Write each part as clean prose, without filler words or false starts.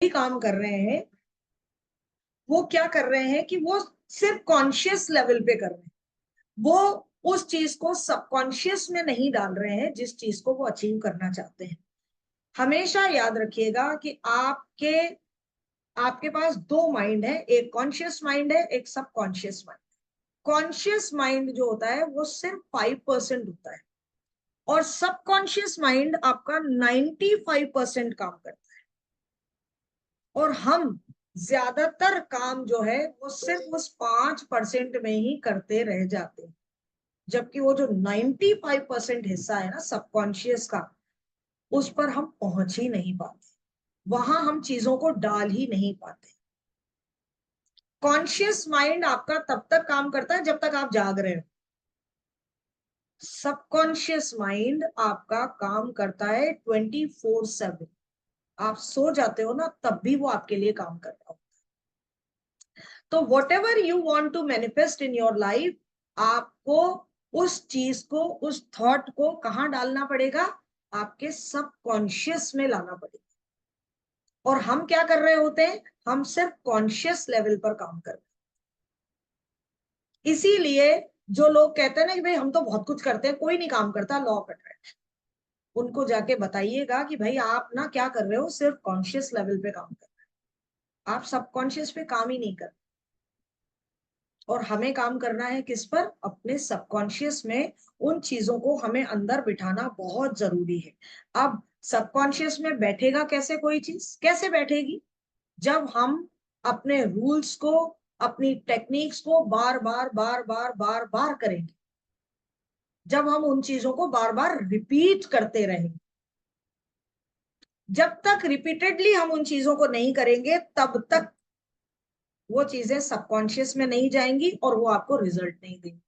काम कर रहे हैं, वो क्या कर रहे हैं कि वो सिर्फ कॉन्शियस लेवल पे कर रहे हैं। वो उस चीज को सबकॉन्शियस में नहीं डाल रहे हैं जिस चीज को वो अचीव करना चाहते हैं। हमेशा याद रखिएगा कि आपके आपके पास दो माइंड है, एक कॉन्शियस माइंड है, एक सबकॉन्शियस माइंड। कॉन्शियस माइंड जो होता है वो सिर्फ 5% होता है और सबकॉन्शियस माइंड आपका 95% काम करता है। और हम ज्यादातर काम जो है वो सिर्फ उस 5% में ही करते रह जाते हैं, जबकि वो जो 95% हिस्सा है ना सबकॉन्शियस का, उस पर हम पहुंच ही नहीं पाते, वहां हम चीजों को डाल ही नहीं पाते। कॉन्शियस माइंड आपका तब तक काम करता है जब तक आप जाग रहे हो। सबकॉन्शियस माइंड आपका काम करता है 24/7। आप सो जाते हो ना, तब भी वो आपके लिए काम कर रहा हो। तो whatever you want to manifest in your life, आपको उस चीज को, उस थॉट को कहाँ डालना पड़ेगा? आपके सबकॉन्शियस में लाना पड़ेगा। और हम क्या कर रहे होते हैं? हम सिर्फ कॉन्शियस लेवल पर काम कर रहे हैं। इसीलिए जो लोग कहते हैं ना कि भाई हम तो बहुत कुछ करते हैं, कोई नहीं काम करता लॉ ऑफ अट्रैक्शन, उनको जाके बताइएगा कि भाई आप ना क्या कर रहे हो, सिर्फ कॉन्शियस लेवल पे काम कर रहे हो, आप सबकॉन्शियस पे काम ही नहीं कर रहे। और हमें काम करना है किस पर? अपने सबकॉन्शियस में। उन चीजों को हमें अंदर बिठाना बहुत जरूरी है। अब सबकॉन्शियस में बैठेगा कैसे कोई चीज? कैसे बैठेगी? जब हम अपने रूल्स को, अपनी टेक्निक्स को बार बार बार बार बार बार करेंगे, जब हम उन चीजों को बार बार रिपीट करते रहेंगे। जब तक रिपीटेडली हम उन चीजों को नहीं करेंगे, तब तक वो चीजें सबकॉन्शियस में नहीं जाएंगी और वो आपको रिजल्ट नहीं देंगी।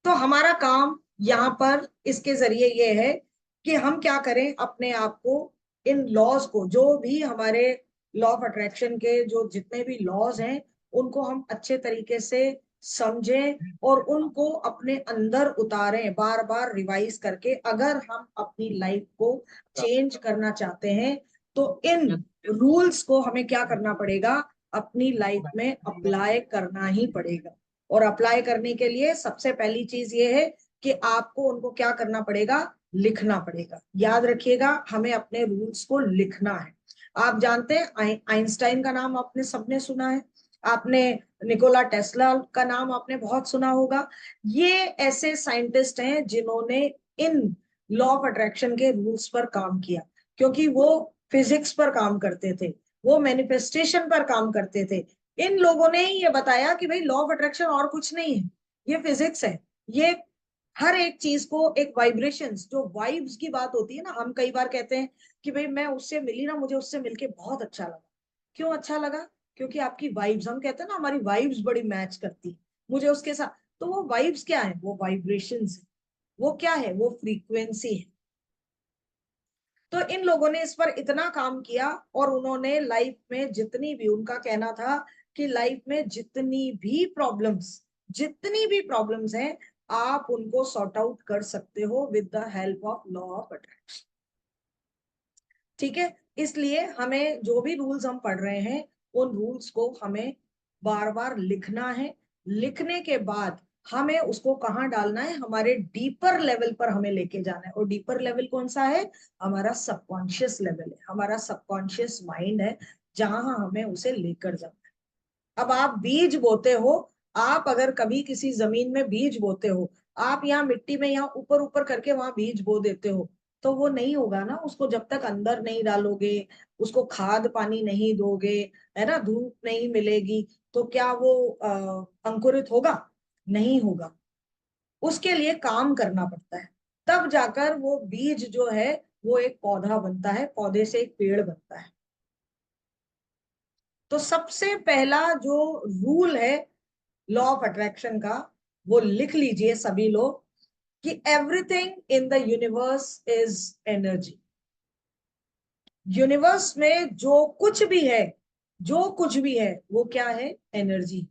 तो हमारा काम यहाँ पर इसके जरिए ये है कि हम क्या करें, अपने आप को इन लॉज को, जो भी हमारे लॉ ऑफ अट्रैक्शन के जो जितने भी लॉज हैं, उनको हम अच्छे तरीके से समझें और उनको अपने अंदर उतारें, बार बार रिवाइज करके। अगर हम अपनी लाइफ को चेंज करना चाहते हैं तो इन रूल्स को हमें क्या करना पड़ेगा? अपनी लाइफ में अप्लाई करना ही पड़ेगा। और अप्लाई करने के लिए सबसे पहली चीज ये है कि आपको उनको क्या करना पड़ेगा? लिखना पड़ेगा। याद रखिएगा, हमें अपने रूल्स को लिखना है। आप जानते हैं आइंस्टाइन का नाम आपने सबने सुना है, आपने निकोला टेस्ला का नाम आपने बहुत सुना होगा। ये ऐसे साइंटिस्ट हैं जिन्होंने इन लॉ ऑफ अट्रैक्शन के रूल्स पर काम किया, क्योंकि वो फिजिक्स पर काम करते थे, वो मैनिफेस्टेशन पर काम करते थे। इन लोगों ने ही ये बताया कि भाई लॉ ऑफ अट्रैक्शन और कुछ नहीं है, ये फिजिक्स है। ये हर एक चीज को एक वाइब्रेशंस, जो वाइब्स की बात होती है ना, हम कई बार कहते हैं कि भाई मैं उससे मिली ना, मुझे उससे मिलके बहुत अच्छा लगा। क्यों अच्छा लगा? क्योंकि आपकी वाइब्स, हम कहते हैं ना हमारी वाइब्स बड़ी मैच करती, मुझे उसके साथ। तो वो वाइब्स क्या है? वो वाइब्रेशंस है। वो क्या है? वो फ्रीक्वेंसी है। तो इन लोगों ने इस पर इतना काम किया और उन्होंने लाइफ में जितनी भी, उनका कहना था कि लाइफ में जितनी भी प्रॉब्लम्स हैं, आप उनको सॉर्ट आउट कर सकते हो with the help of law of attraction. ठीक है? इसलिए हमें जो भी रूल्स हम पढ़ रहे हैं, उन रूल्स को हमें बार बार लिखना है। लिखने के बाद हमें उसको कहाँ डालना है? हमारे डीपर लेवल पर हमें लेके जाना है। और डीपर लेवल कौन सा है? हमारा सबकॉन्शियस लेवल है, हमारा सबकॉन्शियस माइंड है, जहां हमें उसे लेकर जाना है। अब आप बीज बोते हो, आप अगर कभी किसी जमीन में बीज बोते हो, आप यहाँ मिट्टी में यहाँ ऊपर ऊपर करके वहां बीज बो देते हो, तो वो नहीं होगा ना। उसको जब तक अंदर नहीं डालोगे, उसको खाद पानी नहीं दोगे, है ना, धूप नहीं मिलेगी, तो क्या वो अंकुरित होगा? नहीं होगा। उसके लिए काम करना पड़ता है, तब जाकर वो बीज जो है वो एक पौधा बनता है, पौधे से एक पेड़ बनता है। तो सबसे पहला जो रूल है लॉ ऑफ अट्रैक्शन का, वो लिख लीजिए सभी लोग, कि everything in the universe is energy. Universe में जो कुछ भी है, जो कुछ भी है, वो क्या है? Energy.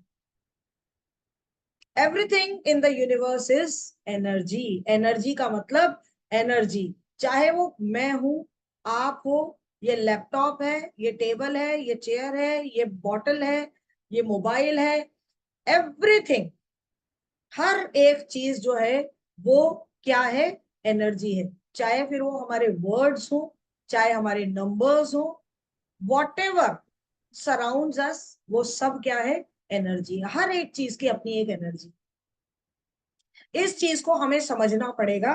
Everything in the universe is energy. Energy का मतलब एनर्जी, चाहे वो मैं हूं, आप हो, ये लैपटॉप है, ये टेबल है, ये चेयर है, ये बॉटल है, ये मोबाइल है, एवरीथिंग, हर एक चीज जो है वो क्या है, एनर्जी है। चाहे फिर वो हमारे वर्ड्स हो, चाहे हमारे नंबर्स हो, वॉट एवर सराउंड्स अस, वो सब क्या है, एनर्जी। हर एक चीज की अपनी एक एनर्जी। इस चीज को हमें समझना पड़ेगा,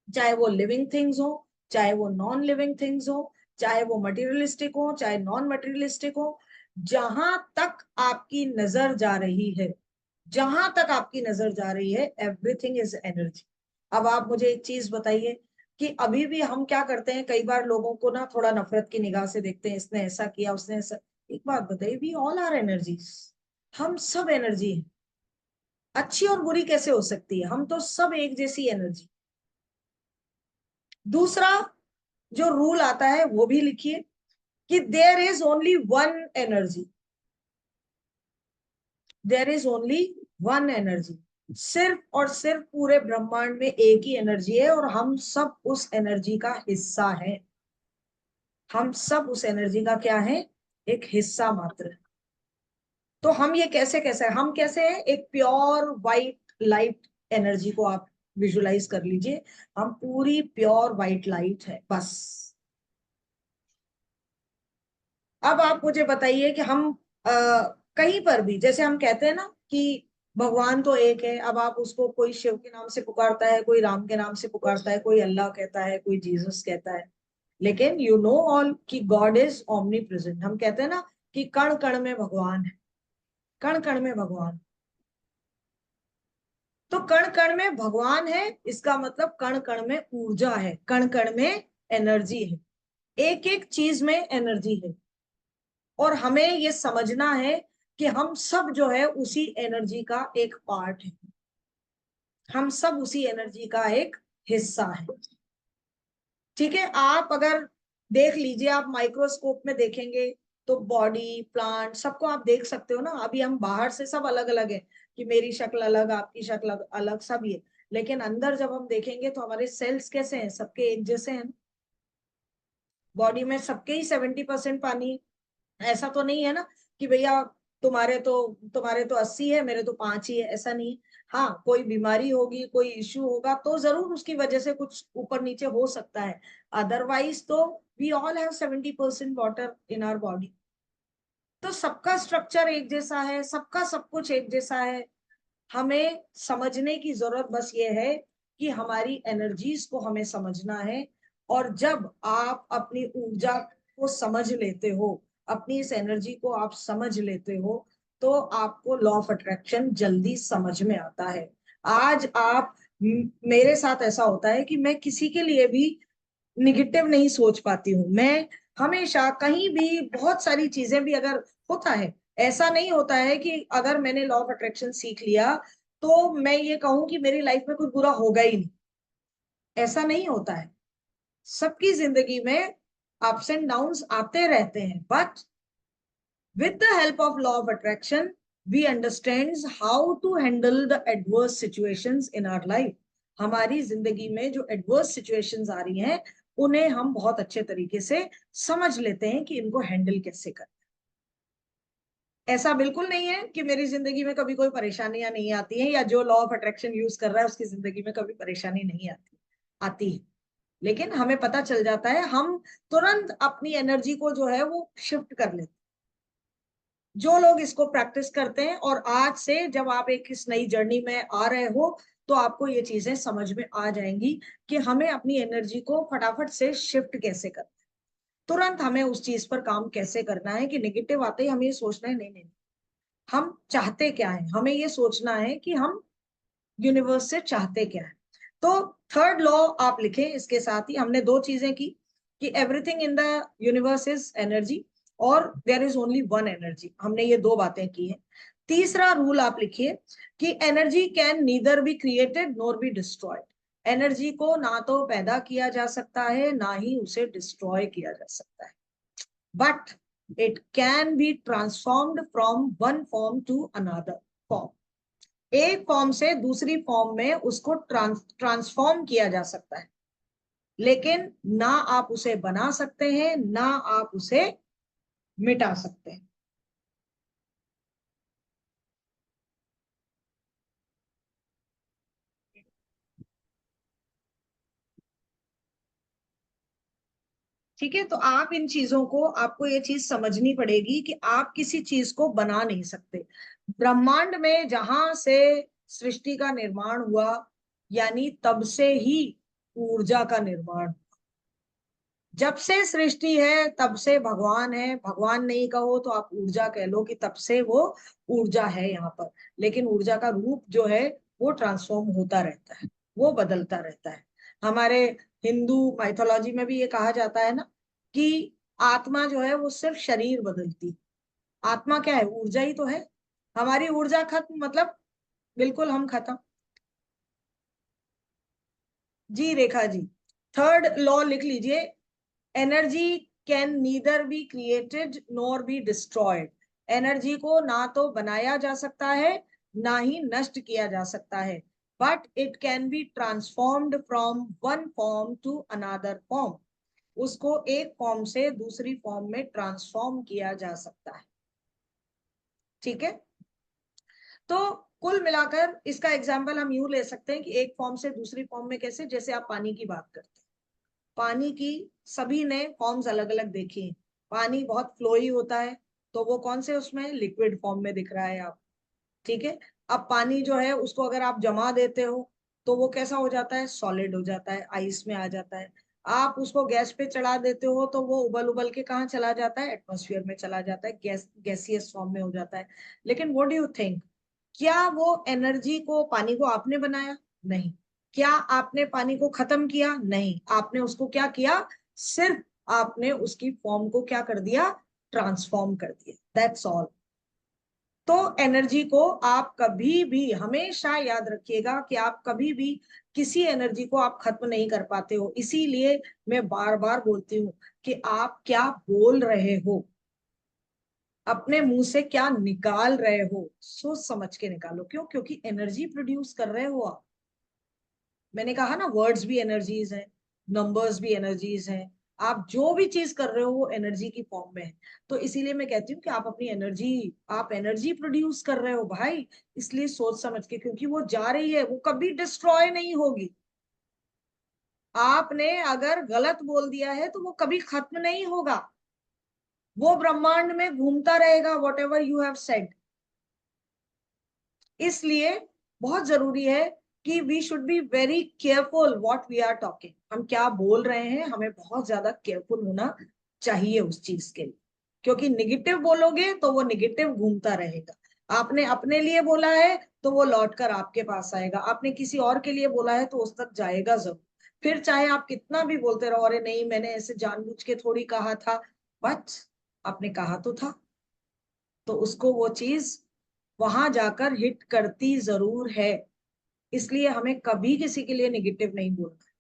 चाहे वो लिविंग थिंग्स हो, चाहे वो नॉन लिविंग थिंग्स हो, चाहे वो मटेरियलिस्टिक हो, चाहे नॉन मटेरियलिस्टिक हो। जहां तक आपकी नजर जा रही है, जहां तक आपकी नजर जा रही है, एवरीथिंग इज एनर्जी। अब आप मुझे एक चीज बताइए कि अभी भी हम क्या करते हैं, कई बार लोगों को ना थोड़ा नफरत की निगाह से देखते हैं, इसने ऐसा किया, उसने ऐसा। एक बात बताइए, वी ऑल आर एनर्जीज, हम सब एनर्जी है। अच्छी और बुरी कैसे हो सकती है, हम तो सब एक जैसी एनर्जी। दूसरा जो रूल आता है वो भी लिखिए कि there is only one energy, there is only one energy. सिर्फ और सिर्फ पूरे ब्रह्मांड में एक ही एनर्जी है, और हम सब उस एनर्जी का हिस्सा है। हम सब उस एनर्जी का क्या है, एक हिस्सा मात्र है। तो हम ये कैसे कैसे हम कैसे हैं, एक प्योर वाइट लाइट एनर्जी को आप विजुलाइज कर लीजिए। हम पूरी प्योर वाइट लाइट है बस। अब आप मुझे बताइए कि हम कहीं पर भी, जैसे हम कहते हैं ना कि भगवान तो एक है, अब आप उसको कोई शिव के नाम से पुकारता है, कोई राम के नाम से पुकारता है, कोई अल्लाह कहता है, कोई जीसस कहता है, लेकिन यू नो ऑल कि गॉड इज ओमनी प्रेजेंट। हम कहते हैं ना कि कण कण में भगवान है, कण कण में भगवान। तो कण कण में भगवान है, इसका मतलब कण कण में ऊर्जा है, कण कण में एनर्जी है, एक एक चीज में एनर्जी है। और हमें ये समझना है कि हम सब जो है उसी एनर्जी का एक पार्ट है, हम सब उसी एनर्जी का एक हिस्सा है। ठीक है, आप अगर देख लीजिए, आप माइक्रोस्कोप में देखेंगे तो बॉडी, प्लांट, सबको आप देख सकते हो ना। अभी हम बाहर से सब अलग अलग है, कि मेरी शक्ल अलग, आपकी शक्ल अलग, सब ये। लेकिन अंदर जब हम देखेंगे तो हमारे सेल्स कैसे हैं, सबके एक जैसे हैं। बॉडी में सबके ही 70% पानी। ऐसा तो नहीं है ना कि भैया तुम्हारे तो 80 है, मेरे तो 5 ही है, ऐसा नहीं। हाँ, कोई बीमारी होगी, कोई इश्यू होगा तो जरूर उसकी वजह से कुछ ऊपर नीचे हो सकता है। अदरवाइज तो we all have 70% water in our body. तो सबका स्ट्रक्चर एक जैसा है, सबका सब कुछ एक जैसा है। हमें समझने की जरूरत बस ये है कि हमारी एनर्जीज को हमें समझना है। और जब आप अपनी ऊर्जा को समझ लेते हो, अपनी इस एनर्जी को आप समझ लेते हो, तो आपको लॉ ऑफ अट्रैक्शन जल्दी समझ में आता है। आज आप मेरे साथ ऐसा होता है कि मैं किसी के लिए भी निगेटिव नहीं सोच पाती हूँ। मैं हमेशा कहीं भी, बहुत सारी चीजें भी अगर होता है, ऐसा नहीं होता है कि अगर मैंने लॉ ऑफ अट्रैक्शन सीख लिया तो मैं ये कहूं कि मेरी लाइफ में कुछ बुरा होगा ही नहीं। ऐसा नहीं होता है। सबकी जिंदगी में अप्स एंड डाउन्स आते रहते हैं, but with the help of law of attraction we understands how to handle the adverse situations in our life। हमारी जिंदगी में जो एडवर्स सिचुएशंस आ रही हैं, उन्हें हम बहुत अच्छे तरीके से समझ लेते हैं कि इनको हैंडल कैसे करें। ऐसा बिल्कुल नहीं है कि मेरी जिंदगी में कभी कोई परेशानियां नहीं आती हैं, या जो लॉ ऑफ अट्रैक्शन यूज कर रहा है उसकी जिंदगी में कभी परेशानी नहीं आती, आती है। लेकिन हमें पता चल जाता है, हम तुरंत अपनी एनर्जी को जो है वो शिफ्ट कर लेते हैं। जो लोग इसको प्रैक्टिस करते हैं, और आज से जब आप एक इस नई जर्नी में आ रहे हो, तो आपको ये चीजें समझ में आ जाएंगी कि हमें अपनी एनर्जी को फटाफट से शिफ्ट कैसे करना है। तुरंत हमें उस चीज पर काम कैसे करना है कि नेगेटिव आते ही हमें ये सोचना है, नहीं नहीं, हम चाहते क्या है, हमें ये सोचना है कि हम यूनिवर्स से चाहते क्या है। तो थर्ड लॉ आप लिखें, इसके साथ ही हमने दो चीजें की कि everything in the universe is energy, और there is only one energy, हमने ये दो बातें की हैं। तीसरा रूल आप लिखिए कि energy can neither be created nor be destroyed. Energy को ना तो पैदा किया जा सकता है, ना ही उसे डिस्ट्रॉय किया जा सकता है, but it can be transformed from one form to another form. एक फॉर्म से दूसरी फॉर्म में उसको ट्रांसफॉर्म किया जा सकता है। लेकिन ना आप उसे बना सकते हैं ना आप उसे मिटा सकते हैं। ठीक है, तो आप इन चीजों को, आपको ये चीज समझनी पड़ेगी कि आप किसी चीज को बना नहीं सकते। ब्रह्मांड में जहां से सृष्टि का निर्माण हुआ, यानी तब से ही ऊर्जा का निर्माण। जब से सृष्टि है तब से भगवान है, भगवान नहीं कहो तो आप ऊर्जा कह लो कि तब से वो ऊर्जा है यहाँ पर। लेकिन ऊर्जा का रूप जो है वो ट्रांसफॉर्म होता रहता है, वो बदलता रहता है। हमारे हिंदू माइथोलॉजी में भी ये कहा जाता है ना कि आत्मा जो है वो सिर्फ शरीर बदलती। आत्मा क्या है? ऊर्जा ही तो है। हमारी ऊर्जा खत्म, मतलब बिल्कुल हम खत्म। जी रेखा जी, थर्ड लॉ लिख लीजिए। Energy can neither be created nor be destroyed. Energy को ना तो बनाया जा सकता है ना ही नष्ट किया जा सकता है, but it can be transformed from one form to another form. उसको एक फॉर्म से दूसरी फॉर्म में ट्रांसफॉर्म किया जा सकता है। ठीक है, तो कुल मिलाकर इसका एग्जाम्पल हम यूं ले सकते हैं कि एक फॉर्म से दूसरी फॉर्म में कैसे, जैसे आप पानी की बात करते हैं। पानी की सभी ने फॉर्म्स अलग अलग देखी। पानी बहुत फ्लोई होता है, तो वो कौन से उसमें लिक्विड फॉर्म में दिख रहा है आप। ठीक है, अब पानी जो है उसको अगर आप जमा देते हो तो वो कैसा हो जाता है? सॉलिड हो जाता है, आइस में आ जाता है। आप उसको गैस पे चढ़ा देते हो तो वो उबल उबल के कहाँ चला जाता है? एटमॉस्फेयर में चला जाता है, गैसियस फॉर्म में हो जाता है। लेकिन व्हाट डू यू थिंक, क्या वो एनर्जी को, पानी को आपने बनाया? नहीं। क्या आपने पानी को खत्म किया? नहीं। आपने उसको क्या किया? सिर्फ आपने उसकी फॉर्म को क्या कर दिया? ट्रांसफॉर्म कर दिया, दैट्स ऑल। तो एनर्जी को आप कभी भी हमेशा याद रखिएगा कि आप कभी भी किसी एनर्जी को आप खत्म नहीं कर पाते हो। इसीलिए मैं बार बार बोलती हूँ कि आप क्या बोल रहे हो, अपने मुंह से क्या निकाल रहे हो, सोच समझ के निकालो। क्यों? क्योंकि एनर्जी प्रोड्यूस कर रहे हो आप। मैंने कहा ना, वर्ड्स भी एनर्जीज हैं, नंबर्स भी एनर्जीज हैं। आप जो भी चीज कर रहे हो वो एनर्जी की फॉर्म में है। तो इसीलिए मैं कहती हूँ कि आप अपनी एनर्जी, आप एनर्जी प्रोड्यूस कर रहे हो भाई। इसलिए सोच समझ के, क्योंकि वो जा रही है, वो कभी डिस्ट्रॉय नहीं होगी। आपने अगर गलत बोल दिया है तो वो कभी खत्म नहीं होगा, वो ब्रह्मांड में घूमता रहेगा, whatever you have said. इसलिए बहुत जरूरी है कि we should be very careful what we are talking. हम क्या बोल रहे हैं, हमें बहुत ज्यादा केयरफुल होना चाहिए उस चीज के लिए। क्योंकि निगेटिव बोलोगे तो वो निगेटिव घूमता रहेगा। आपने अपने लिए बोला है तो वो लौट कर आपके पास आएगा, आपने किसी और के लिए बोला है तो उस तक जाएगा जरूर। फिर चाहे आप कितना भी बोलते रहो, अरे नहीं मैंने ऐसे जानबूझ के थोड़ी कहा था, बट आपने कहा तो था। तो उसको वो चीज वहां जाकर हिट करती जरूर है। इसलिए हमें कभी किसी के लिए नेगेटिव नहीं बोलना।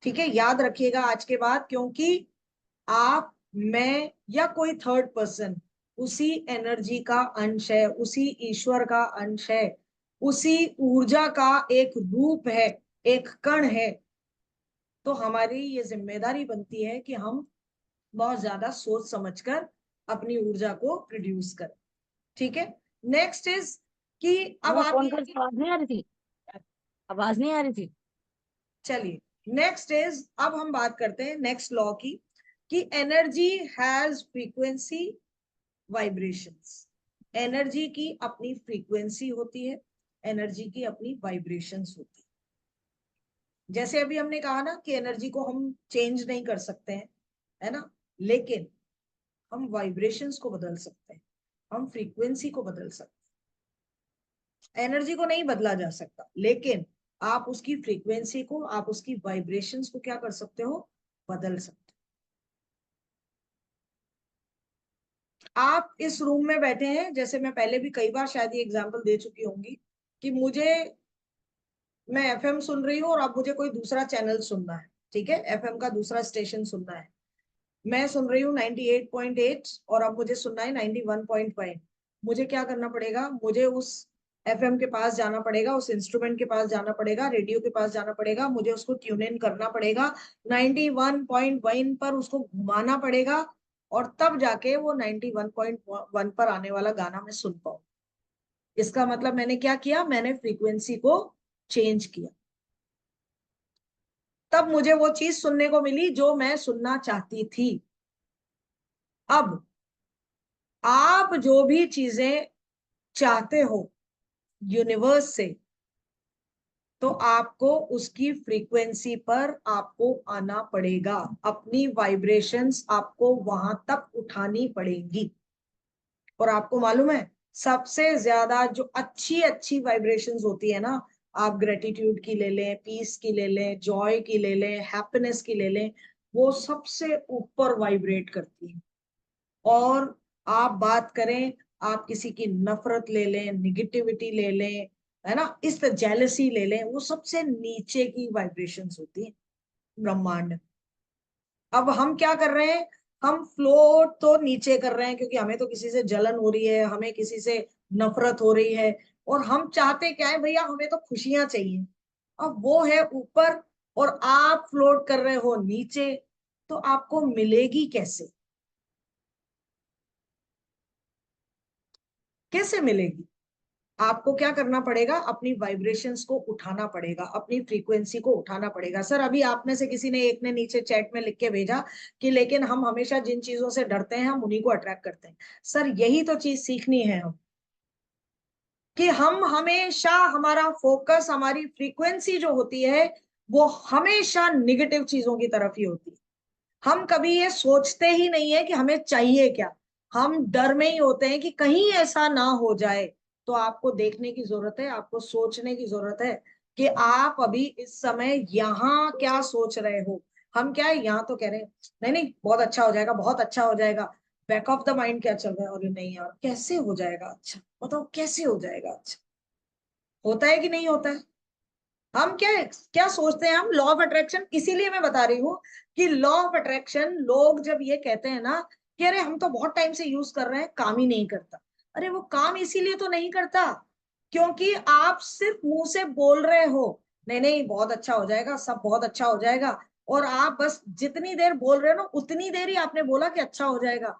ठीक है, याद रखिएगा आज के बाद, क्योंकि आप, मैं या कोई थर्ड पर्सन उसी एनर्जी का अंश है, उसी ईश्वर का अंश है, उसी ऊर्जा का एक रूप है, एक कण है। तो हमारी ये जिम्मेदारी बनती है कि हम बहुत ज्यादा सोच समझकर अपनी ऊर्जा को प्रोड्यूस करें। ठीक है, नेक्स्ट इज कि अब मैं आप फोन ये, करके आवाज नहीं आ रही थी। आवाज नहीं आ रही थी। चलिए नेक्स्ट इज, अब हम बात करते हैं नेक्स्ट लॉ की, कि energy has frequency, vibrations. Energy की अपनी फ्रीक्वेंसी होती है, एनर्जी की अपनी वाइब्रेशंस होती है। जैसे अभी हमने कहा ना कि एनर्जी को हम चेंज नहीं कर सकते हैं, है ना, लेकिन हम वाइब्रेशंस को बदल सकते हैं, हम फ्रीक्वेंसी को बदल सकते हैं। एनर्जी को नहीं बदला जा सकता, लेकिन आप उसकी फ्रीक्वेंसी को, आप उसकी वाइब्रेशंस को क्या कर सकते हो? बदल सकते हो। आप इस रूम में बैठे हैं, जैसे मैं पहले भी कई बार शायद ये एग्जांपल दे चुकी होंगी कि मुझे, मैं एफएम सुन रही हूँ और अब मुझे कोई दूसरा चैनल सुनना है। ठीक है, एफएम का दूसरा स्टेशन सुनना है। मैं सुन रही हूँ 98.8 और अब मुझे सुनना है 91.1। मुझे क्या करना पड़ेगा? मुझे उस एफएम के पास जाना पड़ेगा, उस इंस्ट्रूमेंट के पास जाना पड़ेगा, रेडियो के पास जाना पड़ेगा, मुझे उसको ट्यून इन करना पड़ेगा, 91.1 पर उसको घुमाना पड़ेगा, और तब जाके वो 91.1 पर आने वाला गाना मैं सुन पाऊँ। इसका मतलब मैंने क्या किया, मैंने फ्रीक्वेंसी को चेंज किया, तब मुझे वो चीज सुनने को मिली जो मैं सुनना चाहती थी। अब आप जो भी चीजें चाहते हो यूनिवर्स से, तो आपको उसकी फ्रीक्वेंसी पर आपको आना पड़ेगा, अपनी वाइब्रेशंस आपको वहां तक उठानी पड़ेंगी। और आपको मालूम है, सबसे ज्यादा जो अच्छी अच्छी वाइब्रेशंस होती है ना, आप ग्रेटिट्यूड की ले लें, पीस की ले लें, जॉय की ले लें, हैप्पीनेस की ले लें, वो सबसे ऊपर वाइब्रेट करती है। और आप बात करें, आप किसी की नफरत ले लें, निगेटिविटी ले लें, है ना, इस तरह जेलसी ले लें, वो सबसे नीचे की वाइब्रेशंस होती है ब्रह्मांड में। अब हम क्या कर रहे हैं, हम फ्लोट तो नीचे कर रहे हैं, क्योंकि हमें तो किसी से जलन हो रही है, हमें किसी से नफरत हो रही है, और हम चाहते क्या है भैया, हमें तो खुशियां चाहिए। अब वो है ऊपर, और आप फ्लोट कर रहे हो नीचे, तो आपको मिलेगी कैसे, कैसे मिलेगी? आपको क्या करना पड़ेगा, अपनी वाइब्रेशंस को उठाना पड़ेगा, अपनी फ्रीक्वेंसी को उठाना पड़ेगा। सर अभी आप में से किसी ने, एक ने नीचे चैट में लिख के भेजा कि लेकिन हम हमेशा जिन चीजों से डरते हैं हम उन्हीं को अट्रैक्ट करते हैं। सर यही तो चीज सीखनी है हम, कि हम हमेशा, हमारा फोकस, हमारी फ्रीक्वेंसी जो होती है वो हमेशा निगेटिव चीजों की तरफ ही होती है। हम कभी ये सोचते ही नहीं है कि हमें चाहिए क्या, हम डर में ही होते हैं कि कहीं ऐसा ना हो जाए। तो आपको देखने की जरूरत है, आपको सोचने की जरूरत है कि आप अभी इस समय यहाँ क्या सोच रहे हो। हम क्या है, यहाँ तो कह रहे हैं नहीं नहीं बहुत अच्छा हो जाएगा, बहुत अच्छा हो जाएगा। बैक ऑफ द माइंड क्या चल रहा है, अरे नहीं यार कैसे हो जाएगा अच्छा, बताओ कैसे हो जाएगा अच्छा। होता है कि नहीं होता है? हम क्या क्या सोचते हैं, हम लॉ ऑफ अट्रैक्शन, इसीलिए मैं बता रही हूँ कि लॉ ऑफ अट्रैक्शन, लोग जब ये कहते हैं ना कि अरे हम तो बहुत टाइम से यूज कर रहे हैं काम ही नहीं करता, अरे वो काम इसीलिए तो नहीं करता क्योंकि आप सिर्फ मुंह से बोल रहे हो नहीं नहीं बहुत अच्छा हो जाएगा, सब बहुत अच्छा हो जाएगा, और आप बस जितनी देर बोल रहे हो ना उतनी देर ही आपने बोला कि अच्छा हो जाएगा।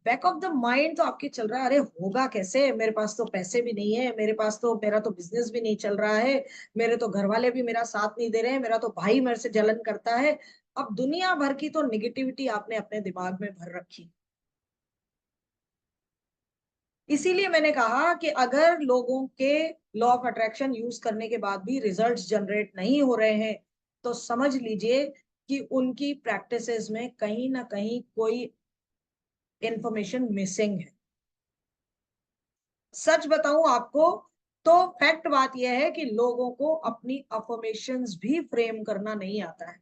बैक ऑफ द माइंड तो आपके चल रहा है, अरे होगा कैसे, मेरे पास तो पैसे भी नहीं है, मेरे पास तो, मेरा तो बिजनेस भी नहीं चल रहा है, मेरे तो घर वाले भी मेरा साथ नहीं दे रहे हैं, मेरा तो भाई मेरे से जलन करता है। अब दुनिया भर की तो निगेटिविटी आपने अपने दिमाग में भर रखी। इसीलिए मैंने कहा कि अगर लोगों के लॉ ऑफ अट्रैक्शन यूज करने के बाद भी रिजल्ट्स जनरेट नहीं हो रहे हैं, तो समझ लीजिए कि उनकी प्रैक्टिसेस में कहीं ना कहीं कोई इंफॉर्मेशन मिसिंग है। सच बताऊं आपको, तो फैक्ट बात यह है कि लोगों को अपनी अफर्मेशंस भी फ्रेम करना नहीं आता है,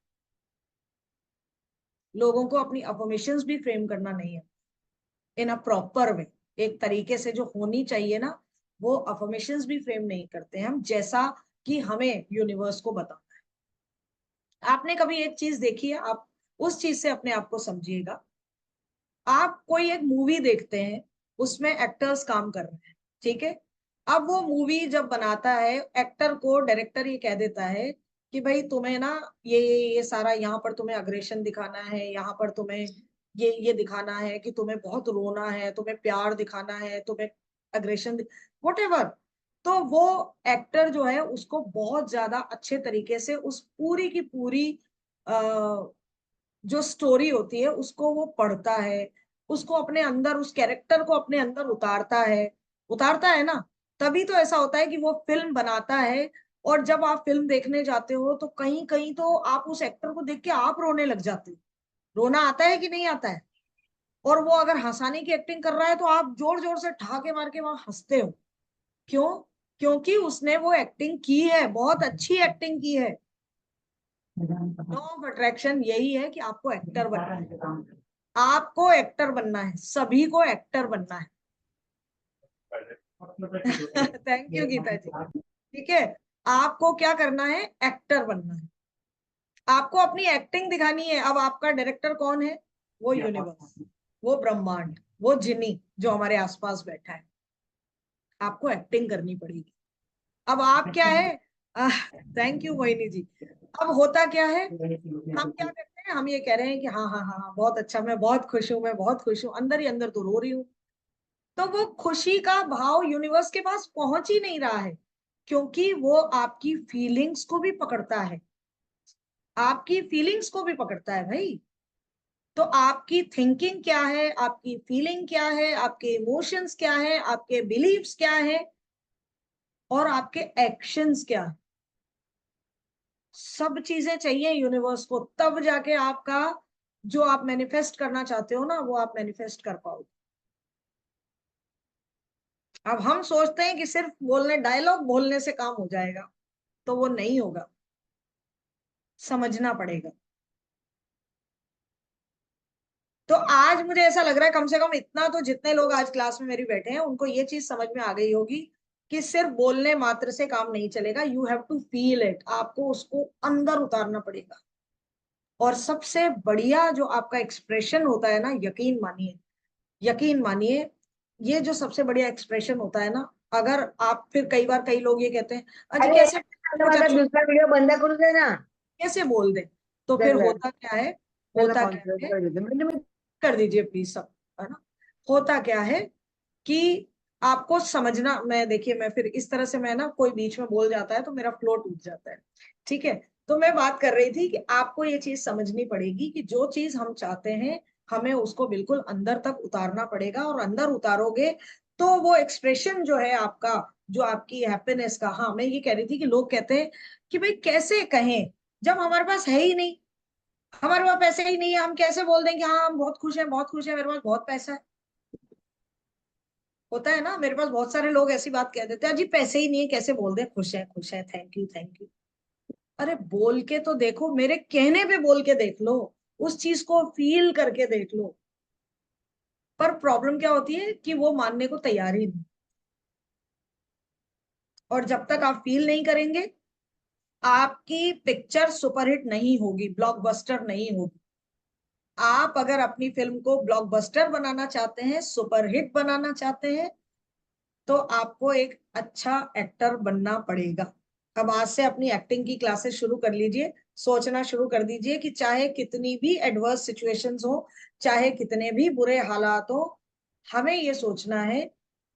लोगों को अपनी अफर्मेशंस भी फ्रेम करना नहीं है इन अ प्रॉपर वे, एक तरीके से जो होनी चाहिए ना, वो अफर्मेशंस भी फ्रेम नहीं करते हैं हम, जैसा कि हमें यूनिवर्स को बताना है। आपने कभी एक चीज देखी है, आप उस चीज से अपने आप को समझिएगा। आप कोई एक मूवी देखते हैं, उसमें एक्टर्स काम कर रहे हैं, ठीक है। अब वो मूवी जब बनाता है, एक्टर को डायरेक्टर ये कह देता है कि भाई तुम्हें ना ये सारा, यहाँ पर तुम्हें अग्रेशन दिखाना है, यहाँ पर तुम्हें ये दिखाना है कि तुम्हें बहुत रोना है, तुम्हें प्यार दिखाना है, तुम्हें अग्रेशन, वट एवर। तो वो एक्टर जो है उसको बहुत ज्यादा अच्छे तरीके से उस पूरी की पूरी जो स्टोरी होती है उसको वो पढ़ता है, उसको अपने अंदर, उस कैरेक्टर को अपने अंदर उतारता है ना। तभी तो ऐसा होता है कि वो फिल्म बनाता है। और जब आप फिल्म देखने जाते हो तो कहीं कहीं तो आप उस एक्टर को देख के आप रोने लग जाते हो। रोना आता है कि नहीं आता है? और वो अगर हंसाने की एक्टिंग कर रहा है तो आप जोर जोर से ठहाके मार के वहां हंसते हो। क्यों? क्योंकि उसने वो एक्टिंग की है, बहुत अच्छी एक्टिंग की है। लॉ ऑफ अट्रैक्शन यही है कि आपको एक्टर बनना है, आपको एक्टर बनना है, सभी को एक्टर बनना है। थैंक यू गीता जी। ठीक है, आपको क्या करना है, एक्टर बनना है, आपको अपनी एक्टिंग दिखानी है। अब आपका डायरेक्टर कौन है? वो यूनिवर्स, वो ब्रह्मांड, वो जिनी जो हमारे आसपास बैठा है। आपको एक्टिंग करनी पड़ेगी। अब आप क्या है, थैंक यू मोहिनी जी। अब होता क्या है, हम क्या करते हैं, हम ये कह रहे हैं कि हाँ हाँ हाँ हाँ, बहुत अच्छा, मैं बहुत खुश हूँ, मैं बहुत खुश हूँ, अंदर ही अंदर तो रो रही हूँ। तो वो खुशी का भाव यूनिवर्स के पास पहुंच ही नहीं रहा है, क्योंकि वो आपकी फीलिंग्स को भी पकड़ता है, आपकी फीलिंग्स को भी पकड़ता है भाई। तो आपकी थिंकिंग क्या है, आपकी फीलिंग क्या है, आपके इमोशंस क्या है, आपके बिलीव्स क्या है, और आपके एक्शंस क्या है, सब चीजें चाहिए यूनिवर्स को, तब जाके आपका जो आप मैनिफेस्ट करना चाहते हो ना, वो आप मैनिफेस्ट कर पाओगे। अब हम सोचते हैं कि सिर्फ बोलने, डायलॉग बोलने से काम हो जाएगा, तो वो नहीं होगा, समझना पड़ेगा। तो आज मुझे ऐसा लग रहा है, कम से कम इतना तो, जितने लोग आज क्लास में मेरी बैठे हैं उनको ये चीज समझ में आ गई होगी कि सिर्फ बोलने मात्र से काम नहीं चलेगा, you have to feel it, आपको उसको अंदर उतारना पड़ेगा। और सबसे बढ़िया जो आपका एक्सप्रेशन होता है ना, यकीन मानिए, यकीन मानिए, ये जो सबसे बढ़िया एक्सप्रेशन होता है ना, अगर आप, फिर कई बार कई लोग ये कहते हैं अजी अरे कैसे यार, कुछ माझा अच्छा, दूसरा व्हिडिओ बंद करू दे ना. कैसे बोल दे। तो फिर जर जर होता क्या है, त्याला होता क्या कॉन्फिडन्स है, कर देते म्हणजे मी. कर दीजिए प्लीज सब, है ना। होता क्या है कि आपको समझना, मैं देखिए, मैं फिर इस तरह से, मैं ना, कोई बीच में बोल जाता है तो मेरा फ्लो टूट जाता है, ठीक है। तो मैं बात कर रही थी कि आपको ये चीज समझनी पड़ेगी कि जो चीज हम चाहते हैं, हमें उसको बिल्कुल अंदर तक उतारना पड़ेगा, और अंदर उतारोगे तो वो एक्सप्रेशन जो है आपका, जो आपकी हैप्पीनेस का, हाँ मैं ये कह रही थी कि लोग कहते हैं कि भाई कैसे कहें जब हमारे पास है ही नहीं, हमारे पास पैसे ही नहीं है, हम कैसे बोल दें कि हाँ हम बहुत खुश हैं, बहुत खुश हैं, मेरे पास बहुत पैसा है। होता है ना, मेरे पास बहुत सारे लोग ऐसी बात कह देते हैं, जी पैसे ही नहीं है, कैसे बोल दें खुश है, थैंक यू थैंक यू। अरे बोल के तो देखो, मेरे कहने पे बोल के देख लो, उस चीज को फील करके देख लो। पर प्रॉब्लम क्या होती है कि वो मानने को तैयार ही नहीं, और जब तक आप फील नहीं करेंगे, आपकी पिक्चर सुपरहिट नहीं होगी, ब्लॉकबस्टर नहीं होगी। आप अगर अपनी फिल्म को ब्लॉकबस्टर बनाना चाहते हैं, सुपरहिट बनाना चाहते हैं, तो आपको एक अच्छा एक्टर बनना पड़ेगा। अब आज से अपनी एक्टिंग की क्लासेस शुरू कर लीजिए, सोचना शुरू कर दीजिए कि चाहे कितनी भी एडवर्स सिचुएशंस हो, चाहे कितने भी बुरे हालात हो, हमें ये सोचना है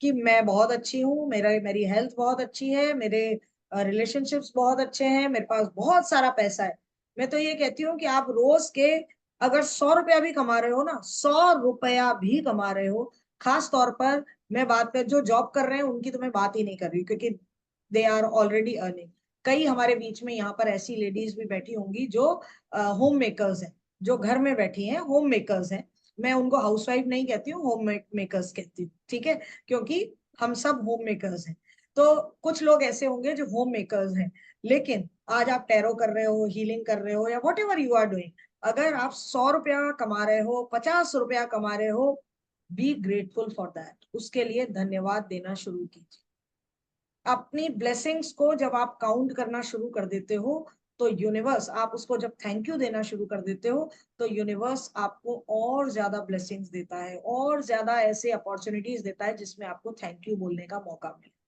कि मैं बहुत अच्छी हूँ, मेरी हेल्थ बहुत अच्छी है, मेरे रिलेशनशिप्स बहुत अच्छे हैं, मेरे पास बहुत सारा पैसा है। मैं तो ये कहती हूँ कि आप रोज के अगर 100 रुपया भी कमा रहे हो ना, 100 रुपया भी कमा रहे हो, खास तौर पर मैं बात कर, जो जॉब कर रहे हैं उनकी तो मैं बात ही नहीं कर रही, क्योंकि दे आर ऑलरेडी अर्निंग। कई हमारे बीच में यहाँ पर ऐसी लेडीज भी बैठी होंगी जो होम मेकर्स हैं, जो घर में बैठी हैं, होम मेकर्स हैं। मैं उनको हाउसवाइफ नहीं कहती हूँ, होम मेकर्स कहती हूँ, ठीक है, क्योंकि हम सब होम मेकर्स हैं। तो कुछ लोग ऐसे होंगे जो होम मेकर्स हैं, लेकिन आज आप टैरो कर रहे हो, हीलिंग कर रहे हो, या whatever you are doing, अगर आप 100 रुपया कमा रहे हो, 50 रुपया कमा रहे हो, बी ग्रेटफुल फॉर दैट, उसके लिए धन्यवाद देना शुरू कीजिए। अपनी ब्लेसिंग्स को जब आप काउंट करना शुरू कर देते हो, तो यूनिवर्स, आप उसको जब थैंक यू देना शुरू कर देते हो, तो यूनिवर्स आपको और ज्यादा ब्लेसिंग्स देता है, और ज्यादा ऐसे अपॉर्चुनिटीज देता है जिसमें आपको थैंक यू बोलने का मौका मिले।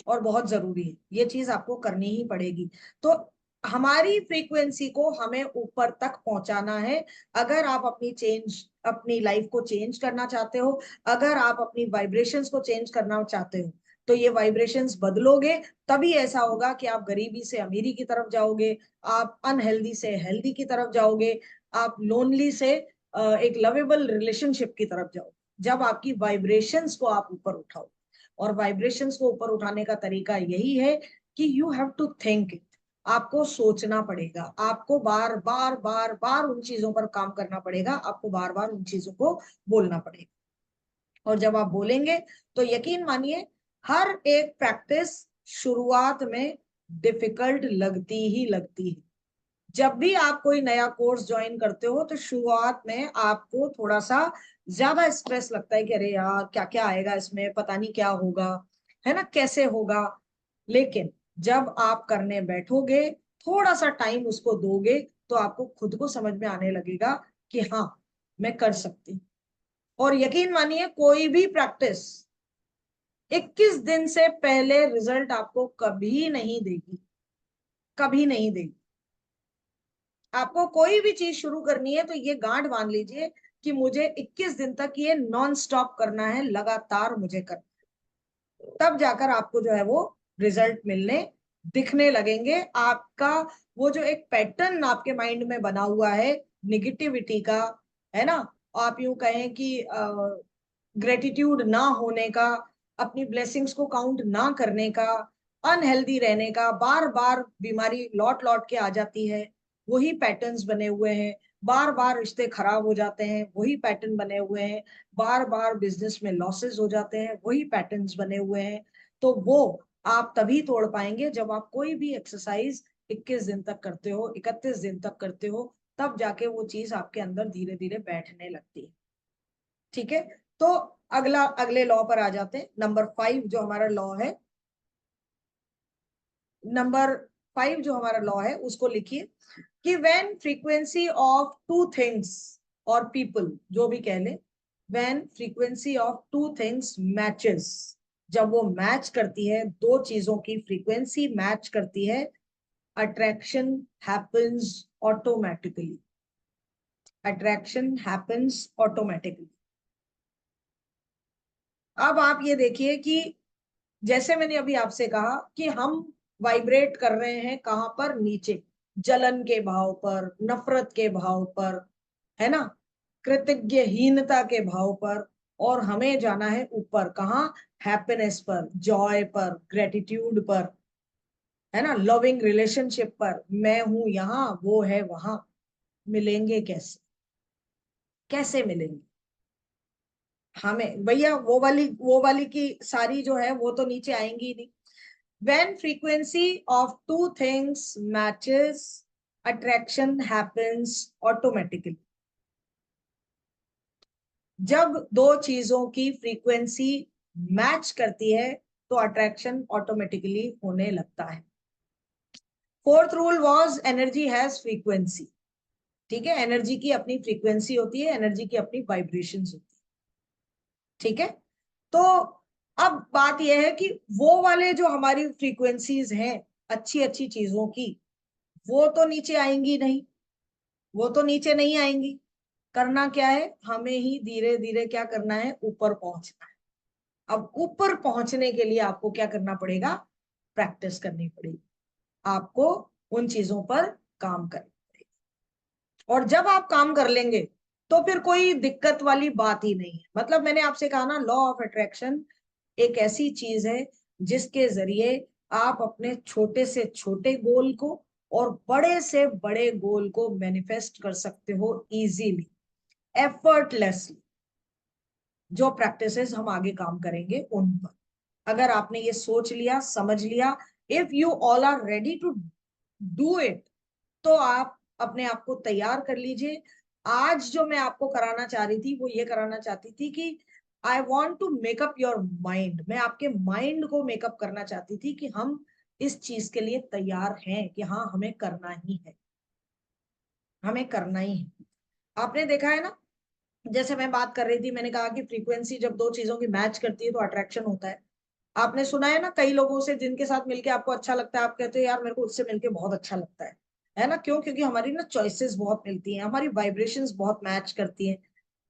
और बहुत जरूरी है, ये चीज आपको करनी ही पड़ेगी। तो हमारी फ्रीक्वेंसी को हमें ऊपर तक पहुंचाना है। अगर आप अपनी लाइफ को चेंज करना चाहते हो, अगर आप अपनी वाइब्रेशंस को चेंज करना चाहते हो, तो ये वाइब्रेशंस बदलोगे, तभी ऐसा होगा कि आप गरीबी से अमीरी की तरफ जाओगे, आप अनहेल्दी से हेल्दी की तरफ जाओगे, आप लोनली से एक लवेबल रिलेशनशिप की तरफ जाओ, जब आपकी वाइब्रेशंस को आप ऊपर उठाओ। और वाइब्रेशंस को ऊपर उठाने का तरीका यही है कि you have to think it, आपको सोचना पड़ेगा, आपको बार बार बार बार उन चीजों पर काम करना पड़ेगा, आपको बार बार उन चीजों को बोलना पड़ेगा। और जब आप बोलेंगे, तो यकीन मानिए, हर एक प्रैक्टिस शुरुआत में डिफिकल्ट लगती ही लगती है। जब भी आप कोई नया कोर्स ज्वाइन करते हो, तो शुरुआत में आपको थोड़ा सा ज्यादा स्ट्रेस लगता है कि अरे यार क्या क्या आएगा इसमें, पता नहीं क्या होगा, है ना, कैसे होगा। लेकिन जब आप करने बैठोगे, थोड़ा सा टाइम उसको दोगे, तो आपको खुद को समझ में आने लगेगा कि हाँ, मैं कर सकती हूँ। और यकीन मानिए, कोई भी प्रैक्टिस 21 दिन से पहले रिजल्ट आपको कभी नहीं देगी, कभी नहीं देगी। आपको कोई भी चीज शुरू करनी है तो ये गांठ बांध लीजिए कि मुझे 21 दिन तक ये नॉन स्टॉप करना है, लगातार मुझे करना है। तब जाकर आपको जो है वो रिजल्ट मिलने दिखने लगेंगे। आपका वो जो एक पैटर्न आपके माइंड में बना हुआ है निगेटिविटी का, है ना, आप यूं कहें कि ग्रेटिट्यूड ना होने का, अपनी ब्लेसिंग्स को काउंट ना करने का, अनहेल्दी रहने का, बार बार बीमारी लौट लौट के आ जाती है, वही पैटर्न्स बने हुए हैं। बार बार रिश्ते खराब हो जाते हैं, वही पैटर्न बने हुए हैं। बार बार बिजनेस में लॉसेस हो जाते हैं, वही पैटर्न्स बने हुए हैं। तो वो आप तभी तोड़ पाएंगे जब आप कोई भी एक्सरसाइज 21 दिन तक करते हो, 31 दिन तक करते हो, तब जाके वो चीज आपके अंदर धीरे धीरे बैठने लगती है। ठीक है, तो अगले लॉ पर आ जाते हैं। नंबर 5 जो हमारा लॉ है, नंबर 5 जो हमारा लॉ है उसको लिखिए कि when frequency of two things और पीपल, जो भी कह ले, when frequency of two things matches, जब वो मैच करती है, दो चीजों की फ्रीक्वेंसी मैच करती है, attraction happens automatically. Attraction happens automatically. अब आप ये देखिए कि जैसे मैंने अभी आपसे कहा कि हम वाइब्रेट कर रहे हैं कहां पर, नीचे, जलन के भाव पर, नफरत के भाव पर, है ना, कृतज्ञहीनता के भाव पर, और हमें जाना है ऊपर, कहाँ, हैप्पीनेस पर, जॉय पर, ग्रेटिट्यूड पर, है ना, लविंग रिलेशनशिप पर। मैं हूं यहाँ, वो है वहां। मिलेंगे कैसे, कैसे मिलेंगे हमें भैया? वो वाली की सारी जो है वो तो नीचे आएंगी ही नहीं। When frequency of two things matches, attraction happens automatically. जब दो चीजों की फ्रीक्वेंसी मैच करती है तो अट्रैक्शन ऑटोमेटिकली होने लगता है। Fourth rule was energy has frequency. ठीक है, एनर्जी की अपनी फ्रीक्वेंसी होती है, एनर्जी की अपनी वाइब्रेशंस होती है। ठीक है, तो अब बात यह है कि वो वाले जो हमारी फ्रीक्वेंसीज हैं अच्छी अच्छी चीजों की, वो तो नीचे आएंगी नहीं, वो तो नीचे नहीं आएंगी। करना क्या है, हमें ही धीरे धीरे क्या करना है, ऊपर पहुंचना है। अब ऊपर पहुंचने के लिए आपको क्या करना पड़ेगा, प्रैक्टिस करनी पड़ेगी, आपको उन चीजों पर काम करना पड़ेगा। और जब आप काम कर लेंगे तो फिर कोई दिक्कत वाली बात ही नहीं है। मतलब मैंने आपसे कहा ना, लॉ ऑफ अट्रैक्शन एक ऐसी चीज है जिसके जरिए आप अपने छोटे से छोटे गोल को और बड़े से बड़े गोल को मैनिफेस्ट कर सकते हो इजीली, एफर्टलेसली। जो प्रैक्टिसेस हम आगे काम करेंगे उन पर, अगर आपने ये सोच लिया, समझ लिया, if you all are ready to do it, तो आप अपने आप को तैयार कर लीजिए। आज जो मैं आपको कराना चाह रही थी वो ये कराना चाहती थी कि I want to make up your mind. मैं आपके माइंड को मेकअप करना चाहती थी कि हम इस चीज के लिए तैयार हैं कि हाँ हमें करना ही है, हमें करना ही है। आपने देखा है ना, जैसे मैं बात कर रही थी, मैंने कहा कि फ्रीक्वेंसी जब दो चीजों की मैच करती है तो अट्रैक्शन होता है। आपने सुना है ना कई लोगों से जिनके साथ मिलके आपको अच्छा लगता है, आप कहते हो यार मेरे को उससे मिलके बहुत अच्छा लगता है ना? क्यों? क्योंकि हमारी ना चॉइसेस बहुत मिलती हैं, हमारी वाइब्रेशंस बहुत मैच करती हैं।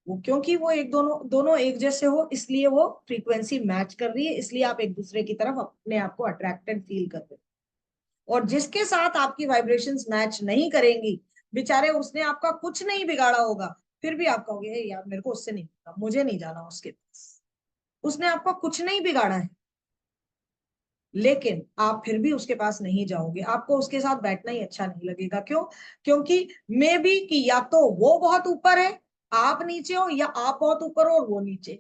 वो क्योंकि वो एक दोनों दोनों एक जैसे हो, इसलिए वो फ्रीक्वेंसी मैच कर रही है, इसलिए आप एक दूसरे की तरफ अपने आप को अट्रैक्टेड फील कर रहे हो। और जिसके साथ आपकी वाइब्रेशंस मैच नहीं करेंगी, बेचारे उसने आपका कुछ नहीं बिगाड़ा होगा, फिर भी आप कहोगे यार मेरे को उससे नहीं, मुझे नहीं जाना उसके पास, उसने आपका कुछ नहीं बिगाड़ा है, लेकिन आप फिर भी उसके पास नहीं जाओगे, आपको उसके साथ बैठना ही अच्छा नहीं लगेगा। क्यों? क्योंकि मे बी कि या तो वो बहुत ऊपर है, आप नीचे हो, या आप बहुत ऊपर हो और वो नीचे।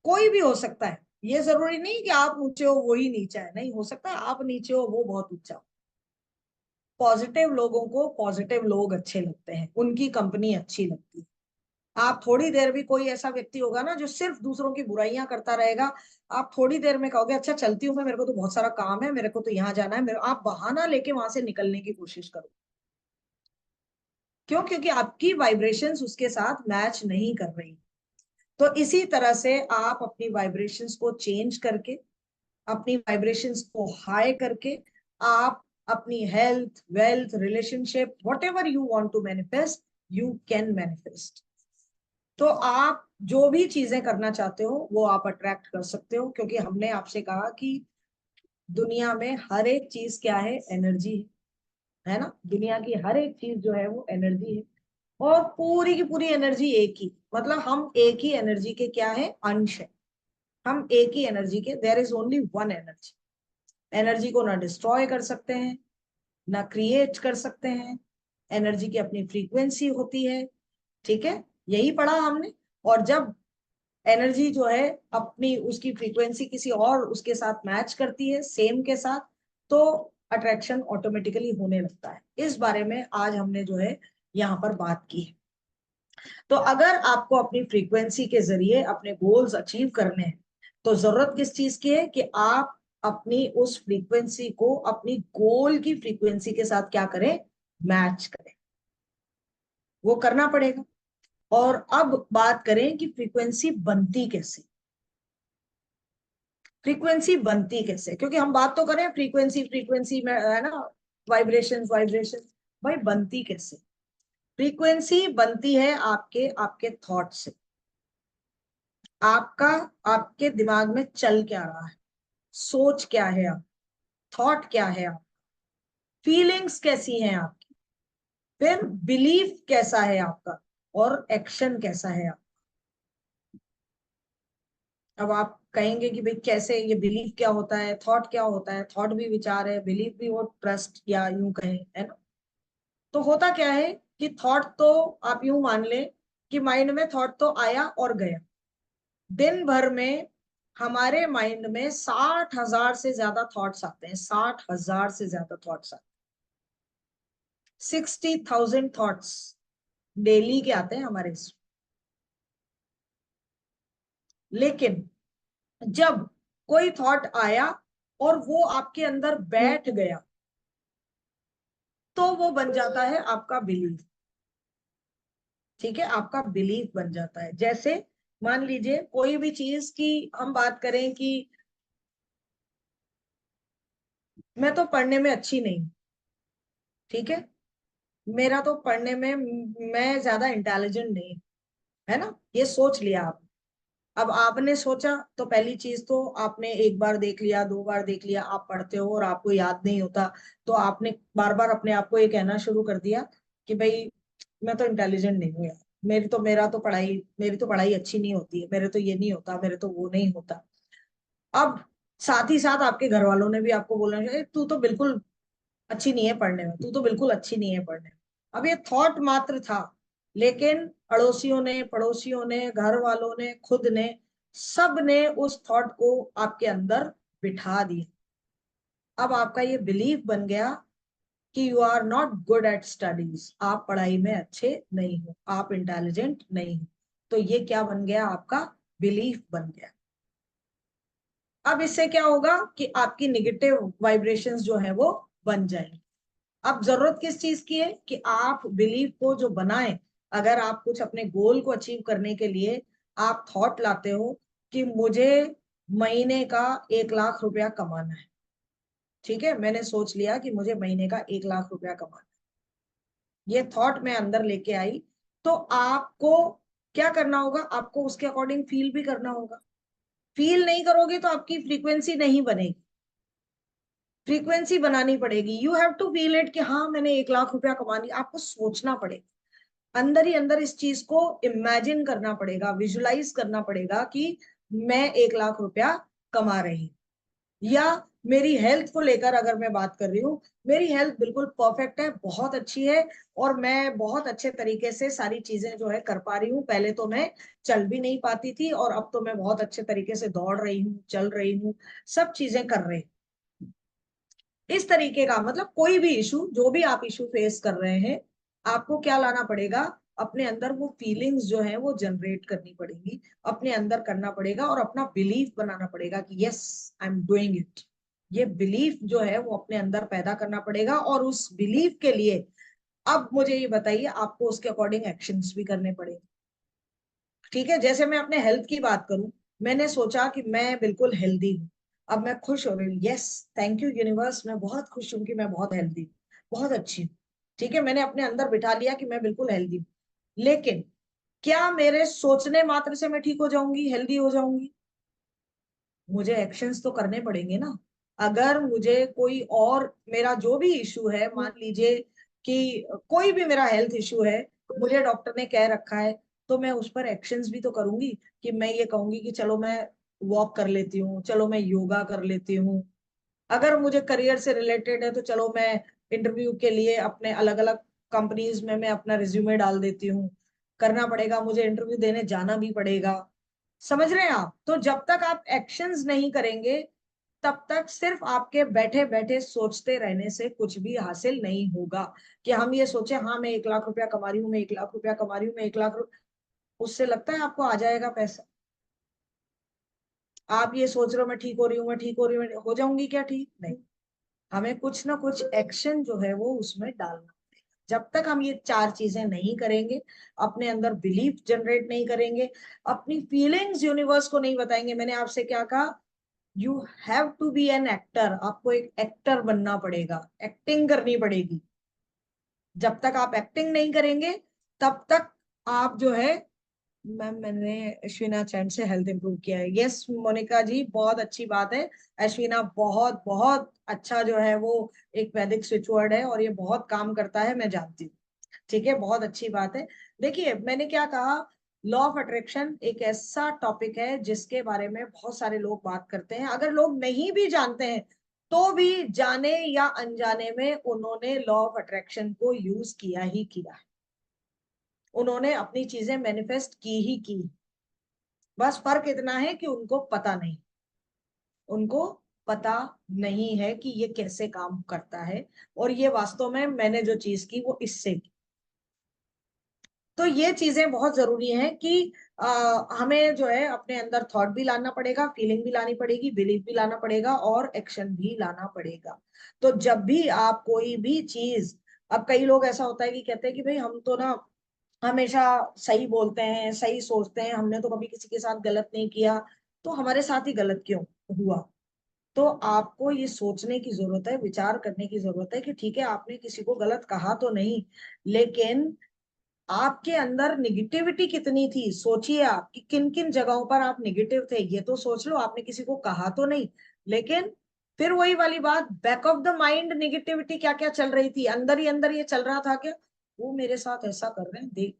कोई भी हो सकता है, ये जरूरी नहीं कि आप ऊंचे हो वो ही नीचा है, नहीं, हो सकता है आप नीचे हो वो बहुत ऊंचा हो। पॉजिटिव लोगों को पॉजिटिव लोग अच्छे लगते हैं, उनकी कंपनी अच्छी लगती है। आप थोड़ी देर भी, कोई ऐसा व्यक्ति होगा ना जो सिर्फ दूसरों की बुराइयां करता रहेगा, आप थोड़ी देर में कहोगे अच्छा चलती हूँ मैं, मेरे को तो बहुत सारा काम है, मेरे को तो यहाँ जाना है, आप बहाना लेके वहां से निकलने की कोशिश करो। क्यों? क्योंकि आपकी वाइब्रेशंस उसके साथ मैच नहीं कर रही। तो इसी तरह से आप अपनी वाइब्रेशंस को चेंज करके, अपनी वाइब्रेशंस को हाई करके, आप अपनी health, wealth, relationship, whatever you want to manifest, you can manifest. तो आप जो भी चीजें करना चाहते हो वो आप अट्रैक्ट कर सकते हो, क्योंकि हमने आपसे कहा कि दुनिया में हर एक चीज क्या है, एनर्जी है ना। दुनिया की हर एक चीज जो है वो एनर्जी है, और पूरी की पूरी एनर्जी एक ही, मतलब हम एक ही एनर्जी के क्या है, अंश है। हम एक ही एनर्जी के, there is only one energy. Energy को ना डिस्ट्रॉय कर सकते हैं, ना क्रिएट कर सकते हैं। एनर्जी की अपनी फ्रीक्वेंसी होती है, ठीक है, यही पढ़ा हमने। और जब एनर्जी जो है अपनी उसकी फ्रीक्वेंसी किसी और उसके साथ मैच करती है, सेम के साथ, तो अट्रैक्शन ऑटोमेटिकली होने लगता है। इस बारे में आज हमने जो है यहाँ पर बात की है। तो अगर आपको अपनी फ्रीक्वेंसी के जरिए अपने गोल्स अचीव करने हैं, तो जरूरत किस चीज की है कि आप अपनी उस फ्रीक्वेंसी को अपनी गोल की फ्रीक्वेंसी के साथ क्या करें, मैच करें। वो करना पड़ेगा। और अब बात करें कि फ्रीक्वेंसी बनती कैसे। फ्रीक्वेंसी बनती कैसे, क्योंकि हम बात तो करें फ्रीक्वेंसी, फ्रीक्वेंसी में है ना, वाइब्रेशन, वाइब्रेशन, भाई बनती कैसे। फ्रीक्वेंसी बनती है आपके आपके थॉट से। आपका, आपके दिमाग में चल क्या रहा है, सोच क्या है आप, थॉट क्या है आप, फीलिंग्स कैसी हैं आपकी, फिर बिलीफ कैसा है आपका, और एक्शन कैसा है आप। अब आप कहेंगे कि भाई कैसे, ये बिलीफ क्या होता है, थॉट क्या होता है। थॉट भी विचार है, बिलीफ भी वो ट्रस्ट या यूं कहें, है ना। तो होता क्या है कि थॉट तो आप यूं मान लें कि माइंड में थॉट तो आया और गया। दिन भर में हमारे माइंड में 60,000 से ज्यादा थॉट्स आते हैं, 60,000 से ज्यादा थॉट्स आते हैं। 60,000 थॉट्स डेली के आते हैं हमारे इसमें। लेकिन जब कोई थॉट आया और वो आपके अंदर बैठ गया, तो वो बन जाता है आपका बिलीफ। ठीक है, आपका बिलीफ बन जाता है। जैसे मान लीजिए कोई भी चीज की हम बात करें कि मैं तो पढ़ने में अच्छी नहीं हूं, ठीक है, मेरा तो पढ़ने में, मैं ज्यादा इंटेलिजेंट नहीं, है ना, ये सोच लिया आप। अब आपने सोचा तो पहली चीज तो आपने एक बार देख लिया, दो बार देख लिया, आप पढ़ते हो और आपको याद नहीं होता, तो आपने बार बार अपने आप को ये कहना शुरू कर दिया कि भाई मैं तो इंटेलिजेंट नहीं हूँ यार, मेरी तो पढ़ाई अच्छी नहीं होती है, मेरे तो ये नहीं होता, मेरे तो वो नहीं होता। अब साथ ही साथ आपके घर वालों ने भी आपको बोलना चाहिए, तू तो बिल्कुल अच्छी नहीं है पढ़ने में, तू तो बिल्कुल अच्छी नहीं है पढ़ने में। अब ये थॉट मात्र था, लेकिन अड़ोसियों ने, पड़ोसियों ने, घर वालों ने, खुद ने, सब ने उस थॉट को आपके अंदर बिठा दिया। अब आपका ये बिलीफ बन गया कि you are not good at studies, आप पढ़ाई में अच्छे नहीं हो, आप इंटेलिजेंट नहीं हो। तो ये क्या बन गया, आपका बिलीफ बन गया। अब इससे क्या होगा कि आपकी निगेटिव वाइब्रेशंस जो है वो बन जाएंगी। अब जरूरत किस चीज की है कि आप बिलीफ को जो बनाएं। अगर आप कुछ अपने गोल को अचीव करने के लिए आप थॉट लाते हो कि मुझे महीने का 1 लाख रुपया कमाना है, ठीक है, मैंने सोच लिया कि मुझे महीने का 1 लाख रुपया कमाना है, ये थॉट मैं अंदर लेके आई, तो आपको क्या करना होगा, आपको उसके अकॉर्डिंग फील भी करना होगा। फील नहीं करोगे तो आपकी फ्रीक्वेंसी नहीं बनेगी, फ्रीक्वेंसी बनानी पड़ेगी। You have to feel it कि हाँ मैंने 1 लाख रुपया कमा लिया। आपको सोचना पड़ेगा, अंदर ही अंदर इस चीज को इमेजिन करना पड़ेगा, विजुलाइज करना पड़ेगा कि मैं 1 लाख रुपया कमा रही हूँ। या मेरी हेल्थ को लेकर अगर मैं बात कर रही हूँ, मेरी हेल्थ बिल्कुल परफेक्ट है, बहुत अच्छी है, और मैं बहुत अच्छे तरीके से सारी चीजें जो है कर पा रही हूँ। पहले तो मैं चल भी नहीं पाती थी, और अब तो मैं बहुत अच्छे तरीके से दौड़ रही हूँ, चल रही हूँ, सब चीजें कर रही हूँ। इस तरीके का मतलब कोई भी इशू, जो भी आप इशू फेस कर रहे हैं, आपको क्या लाना पड़ेगा, अपने अंदर वो फीलिंग्स जो है वो जनरेट करनी पड़ेगी, अपने अंदर करना पड़ेगा, और अपना बिलीफ बनाना पड़ेगा कि yes I am doing it. ये बिलीफ जो है वो अपने अंदर पैदा करना पड़ेगा, और उस बिलीफ के लिए अब मुझे ये बताइए, आपको उसके अकॉर्डिंग एक्शंस भी करने पड़ेंगे। ठीक है, जैसे मैं अपने हेल्थ की बात करूं, मैंने सोचा कि मैं बिल्कुल हेल्दी हूँ, अब मैं खुश हो रही हूँ, यस थैंक यू यूनिवर्स, मैं बहुत खुश हूँ कि मैं बहुत हेल्दी हूँ, बहुत अच्छी हूँ। ठीक है, मैंने अपने अंदर बिठा लिया कि मैं बिल्कुल हेल्दी हूँ। लेकिन क्या मेरे सोचने मात्र से मैं ठीक हो जाऊंगी, हेल्दी हो जाऊंगी? मुझे एक्शंस तो करने पड़ेंगे ना। अगर मुझे कोई और मेरा जो भी इशू है, मान लीजिए कि कोई भी मेरा हेल्थ इशू है, मुझे डॉक्टर ने कह रखा है, तो मैं उस पर एक्शंस भी तो करूंगी। कि मैं ये कहूंगी कि चलो मैं वॉक कर लेती हूँ, चलो मैं योगा कर लेती हूँ। अगर मुझे करियर से रिलेटेड है तो चलो मैं इंटरव्यू के लिए अपने अलग अलग कंपनीज में मैं अपना रिज्यूमे डाल देती हूँ। करना पड़ेगा, मुझे इंटरव्यू देने जाना भी पड़ेगा। समझ रहे हैं आप? तो जब तक आप एक्शंस नहीं करेंगे, तब तक सिर्फ आपके बैठे बैठे सोचते रहने से कुछ भी हासिल नहीं होगा। कि हम ये सोचे हाँ मैं 1 लाख रुपया कमा रही हूँ, मैं 1 लाख रुपया कमा रही हूँ, मैं 1 लाख रुपया, उससे लगता है आपको आ जाएगा पैसा? आप ये सोच रहे हो मैं ठीक हो रही हूँ, मैं ठीक हो रही हूँ, हो जाऊंगी क्या ठीक? नहीं। हमें कुछ ना कुछ एक्शन जो है वो उसमें डालना पड़ेगा। जब तक हम ये 4 चीजें नहीं करेंगे, अपने अंदर बिलीफ जनरेट नहीं करेंगे, अपनी फीलिंग्स यूनिवर्स को नहीं बताएंगे। मैंने आपसे क्या कहा? You have to be an actor. आपको एक एक्टर बनना पड़ेगा, एक्टिंग करनी पड़ेगी। जब तक आप एक्टिंग नहीं करेंगे, तब तक आप जो है, मैम मैंने अश्विना चैन से हेल्थ इंप्रूव किया है। यस मोनिका जी, बहुत अच्छी बात है। अश्विना बहुत बहुत अच्छा जो है वो एक वैदिक स्विच वर्ड है और ये बहुत काम करता है, मैं जानती हूँ। ठीक है, बहुत अच्छी बात है। देखिए मैंने क्या कहा, लॉ ऑफ अट्रैक्शन एक ऐसा टॉपिक है जिसके बारे में बहुत सारे लोग बात करते हैं। अगर लोग नहीं भी जानते हैं तो भी जाने या अनजाने में उन्होंने लॉ ऑफ अट्रैक्शन को यूज किया ही किया है। उन्होंने अपनी चीजें मैनिफेस्ट की ही की। बस फर्क इतना है कि उनको पता नहीं, उनको पता नहीं है कि ये कैसे काम करता है। और ये वास्तव में मैंने जो चीज की वो इससे की। तो ये चीजें बहुत जरूरी हैं कि हमें जो है अपने अंदर थॉट भी लाना पड़ेगा, फीलिंग भी लानी पड़ेगी, बिलीफ भी लाना पड़ेगा और एक्शन भी लाना पड़ेगा। तो जब भी आप कोई भी चीज, अब कई लोग ऐसा होता है कि कहते हैं कि भाई हम तो ना हमेशा सही बोलते हैं, सही सोचते हैं, हमने तो कभी किसी के साथ गलत नहीं किया, तो हमारे साथ ही गलत क्यों हुआ? तो आपको ये सोचने की जरूरत है, विचार करने की जरूरत है कि ठीक है आपने किसी को गलत कहा तो नहीं, लेकिन आपके अंदर निगेटिविटी कितनी थी। सोचिए आप कि किन किन जगहों पर आप निगेटिव थे, ये तो सोच लो। आपने किसी को कहा तो नहीं, लेकिन फिर वही वाली बात, back of the mind negativity क्या क्या चल रही थी, अंदर ही अंदर ये चल रहा था क्या, वो मेरे साथ ऐसा कर रहे हैं, देख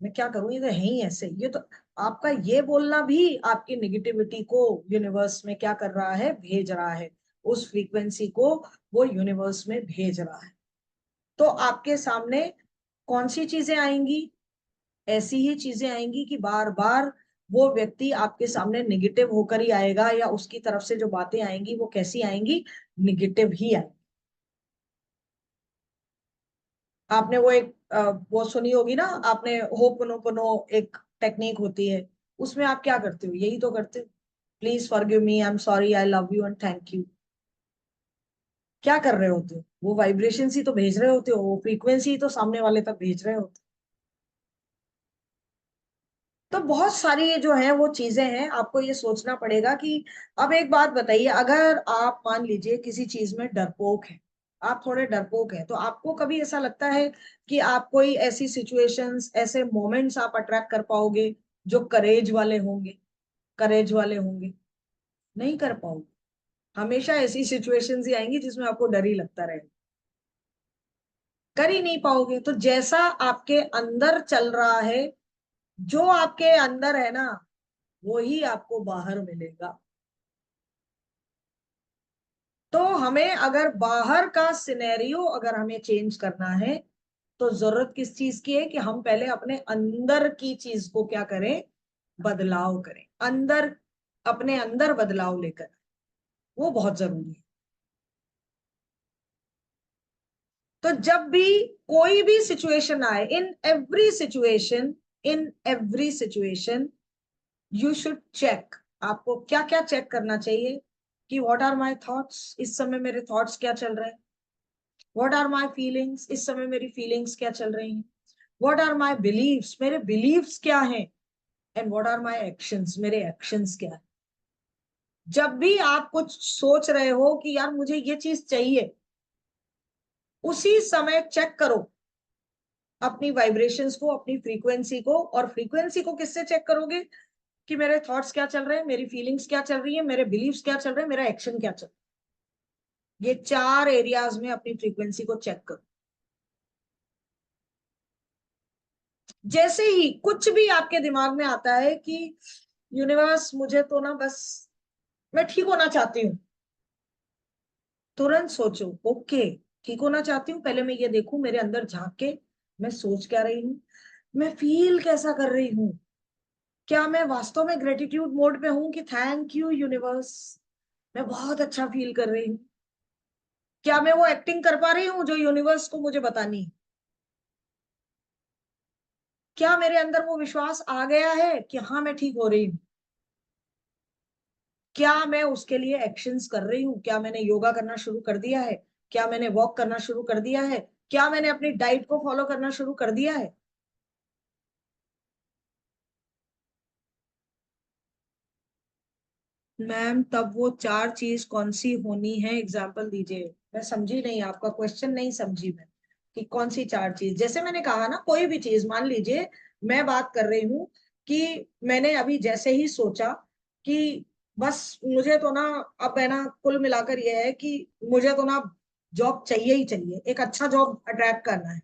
मैं क्या करूं, ये तो है ही ऐसे। ये तो आपका ये बोलना भी आपकी निगेटिविटी को यूनिवर्स में क्या कर रहा है, भेज रहा है। उस फ्रीक्वेंसी को वो यूनिवर्स में भेज रहा है। तो आपके सामने कौन सी चीजें आएंगी? ऐसी ही चीजें आएंगी कि बार बार वो व्यक्ति आपके सामने निगेटिव होकर ही आएगा, या उसकी तरफ से जो बातें आएंगी वो कैसी आएंगी, निगेटिव ही आएंगी। आपने वो एक वो सुनी होगी ना आपने, होपनोपनो एक टेक्निक होती है, उसमें आप क्या करते हो, यही तो करते हो, please forgive me, I am sorry, I love you and thank you. क्या कर रहे होते हो? वो वाइब्रेशन ही तो भेज रहे होते हो, वो फ्रीक्वेंसी ही तो सामने वाले तक भेज रहे होते हो। तो बहुत सारी ये जो है वो चीजें हैं, आपको ये सोचना पड़ेगा कि अब एक बात बताइए, अगर आप मान लीजिए किसी चीज में डरपोक है, आप थोड़े डरपोक हैं, तो आपको कभी ऐसा लगता है कि आप कोई ऐसी सिचुएशंस, ऐसे मोमेंट्स आप अट्रैक्ट कर पाओगे जो करेज वाले होंगे, करेज वाले होंगे? नहीं कर पाओगे। हमेशा ऐसी सिचुएशंस ही आएंगी जिसमें आपको डर ही लगता रहेगा, कर ही नहीं पाओगे। तो जैसा आपके अंदर चल रहा है, जो आपके अंदर है ना, वो ही आपको बाहर मिलेगा। तो हमें अगर बाहर का सिनेरियो अगर हमें चेंज करना है, तो जरूरत किस चीज की है कि हम पहले अपने अंदर की चीज को क्या करें, बदलाव करें। अंदर, अपने अंदर बदलाव लेकर, वो बहुत जरूरी है। तो जब भी कोई भी सिचुएशन आए, in every situation you should check. आपको क्या क्या चेक करना चाहिए कि व्हाट आर माय थॉट्स, इस समय मेरे थॉट्स क्या चल रहे हैं। व्हाट आर माय फीलिंग्स, इस समय मेरी फीलिंग्स क्या चल रही हैं। व्हाट आर माय बिलीव्स, मेरे बिलीव्स क्या हैं। And what are my actions, मेरे एक्शंस क्या है। जब भी आप कुछ सोच रहे हो कि यार मुझे ये चीज चाहिए, उसी समय चेक करो अपनी वाइब्रेशंस को, अपनी फ्रीक्वेंसी को। और फ्रीक्वेंसी को किससे चेक करोगे कि मेरे थॉट्स क्या चल रहे हैं, मेरी फीलिंग्स क्या चल रही है, मेरे बिलीव्स क्या चल रहे हैं, मेरा एक्शन क्या चल रहा है। ये 4 एरियाज में अपनी फ्रीक्वेंसी को चेक करो। जैसे ही कुछ भी आपके दिमाग में आता है कि यूनिवर्स मुझे तो ना बस, मैं ठीक होना चाहती हूँ, तुरंत सोचो ओके, ठीक होना चाहती हूँ, पहले मैं ये देखूं मेरे अंदर झांक के मैं सोच क्या रही हूँ, मैं फील कैसा कर रही हूँ, क्या मैं वास्तव में ग्रेटिट्यूड मोड पे हूं कि थैंक यू यूनिवर्स, मैं बहुत अच्छा फील कर रही हूँ। क्या मैं वो एक्टिंग कर पा रही हूँ जो यूनिवर्स को मुझे बतानी है। क्या मेरे अंदर वो विश्वास आ गया है कि हाँ मैं ठीक हो रही हूँ। क्या मैं उसके लिए एक्शंस कर रही हूँ, क्या मैंने योगा करना शुरू कर दिया है, क्या मैंने वॉक करना शुरू कर दिया है, क्या मैंने अपनी डाइट को फॉलो करना शुरू कर दिया है। मैम तब वो 4 चीज कौन सी होनी है, एग्जाम्पल दीजिए। मैं समझी नहीं, आपका क्वेश्चन नहीं समझी मैं, कि कौन सी 4 चीज। जैसे मैंने कहा ना, कोई भी चीज, मान लीजिए मैं बात कर रही हूँ कि मैंने अभी जैसे ही सोचा कि बस मुझे तो ना, अब है ना, कुल मिलाकर ये है कि मुझे तो ना जॉब चाहिए ही चाहिए, एक अच्छा जॉब अट्रैक्ट करना है।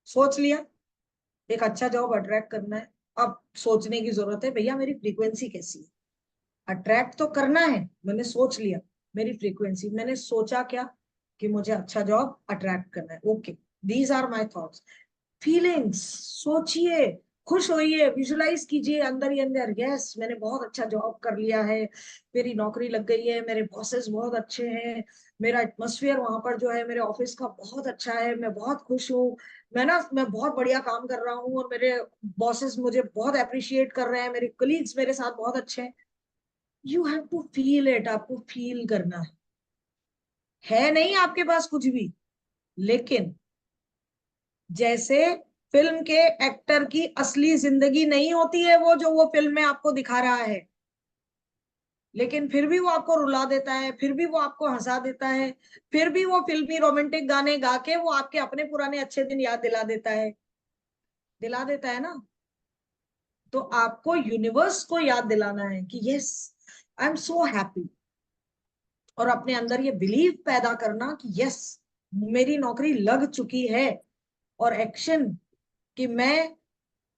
सोच लिया, एक अच्छा जॉब अट्रैक्ट करना है। अब सोचने की जरूरत है, भैया मेरी फ्रीक्वेंसी कैसी है। अट्रैक्ट तो करना है, मैंने सोच लिया, मेरी फ्रीक्वेंसी, मैंने सोचा क्या कि मुझे अच्छा जॉब अट्रैक्ट करना है। Okay, these are my thoughts. Feelings, सोचिए, खुश होइए, विजुलाइज कीजिए अंदर ही अंदर, यस मैंने बहुत अच्छा जॉब कर लिया है, मेरी नौकरी लग गई है, मेरे बॉसेस बहुत अच्छे हैं, मेरा एटमोस्फियर वहां पर जो है मेरे ऑफिस का बहुत अच्छा है, मैं बहुत खुश हूँ, मैं बहुत बढ़िया काम कर रहा हूँ और मेरे बॉसेस मुझे बहुत अप्रिशिएट कर रहे हैं, मेरे कलीग्स मेरे साथ बहुत अच्छे हैं। You have to feel it, आपको फील करना है नहीं आपके पास कुछ भी। लेकिन जैसे फिल्म के एक्टर की असली जिंदगी नहीं होती है वो, जो वो फिल्म में आपको दिखा रहा है, लेकिन फिर भी वो आपको रुला देता है, फिर भी वो आपको हंसा देता है, फिर भी वो फिल्मी रोमांटिक गाने गा के वो आपके अपने पुराने अच्छे दिन याद दिला देता है, दिला देता है ना। तो आपको यूनिवर्स को याद दिलाना है कि yes I am so happy, और अपने अंदर ये बिलीव पैदा करना कि यस मेरी नौकरी लग चुकी है, और एक्शन कि मैं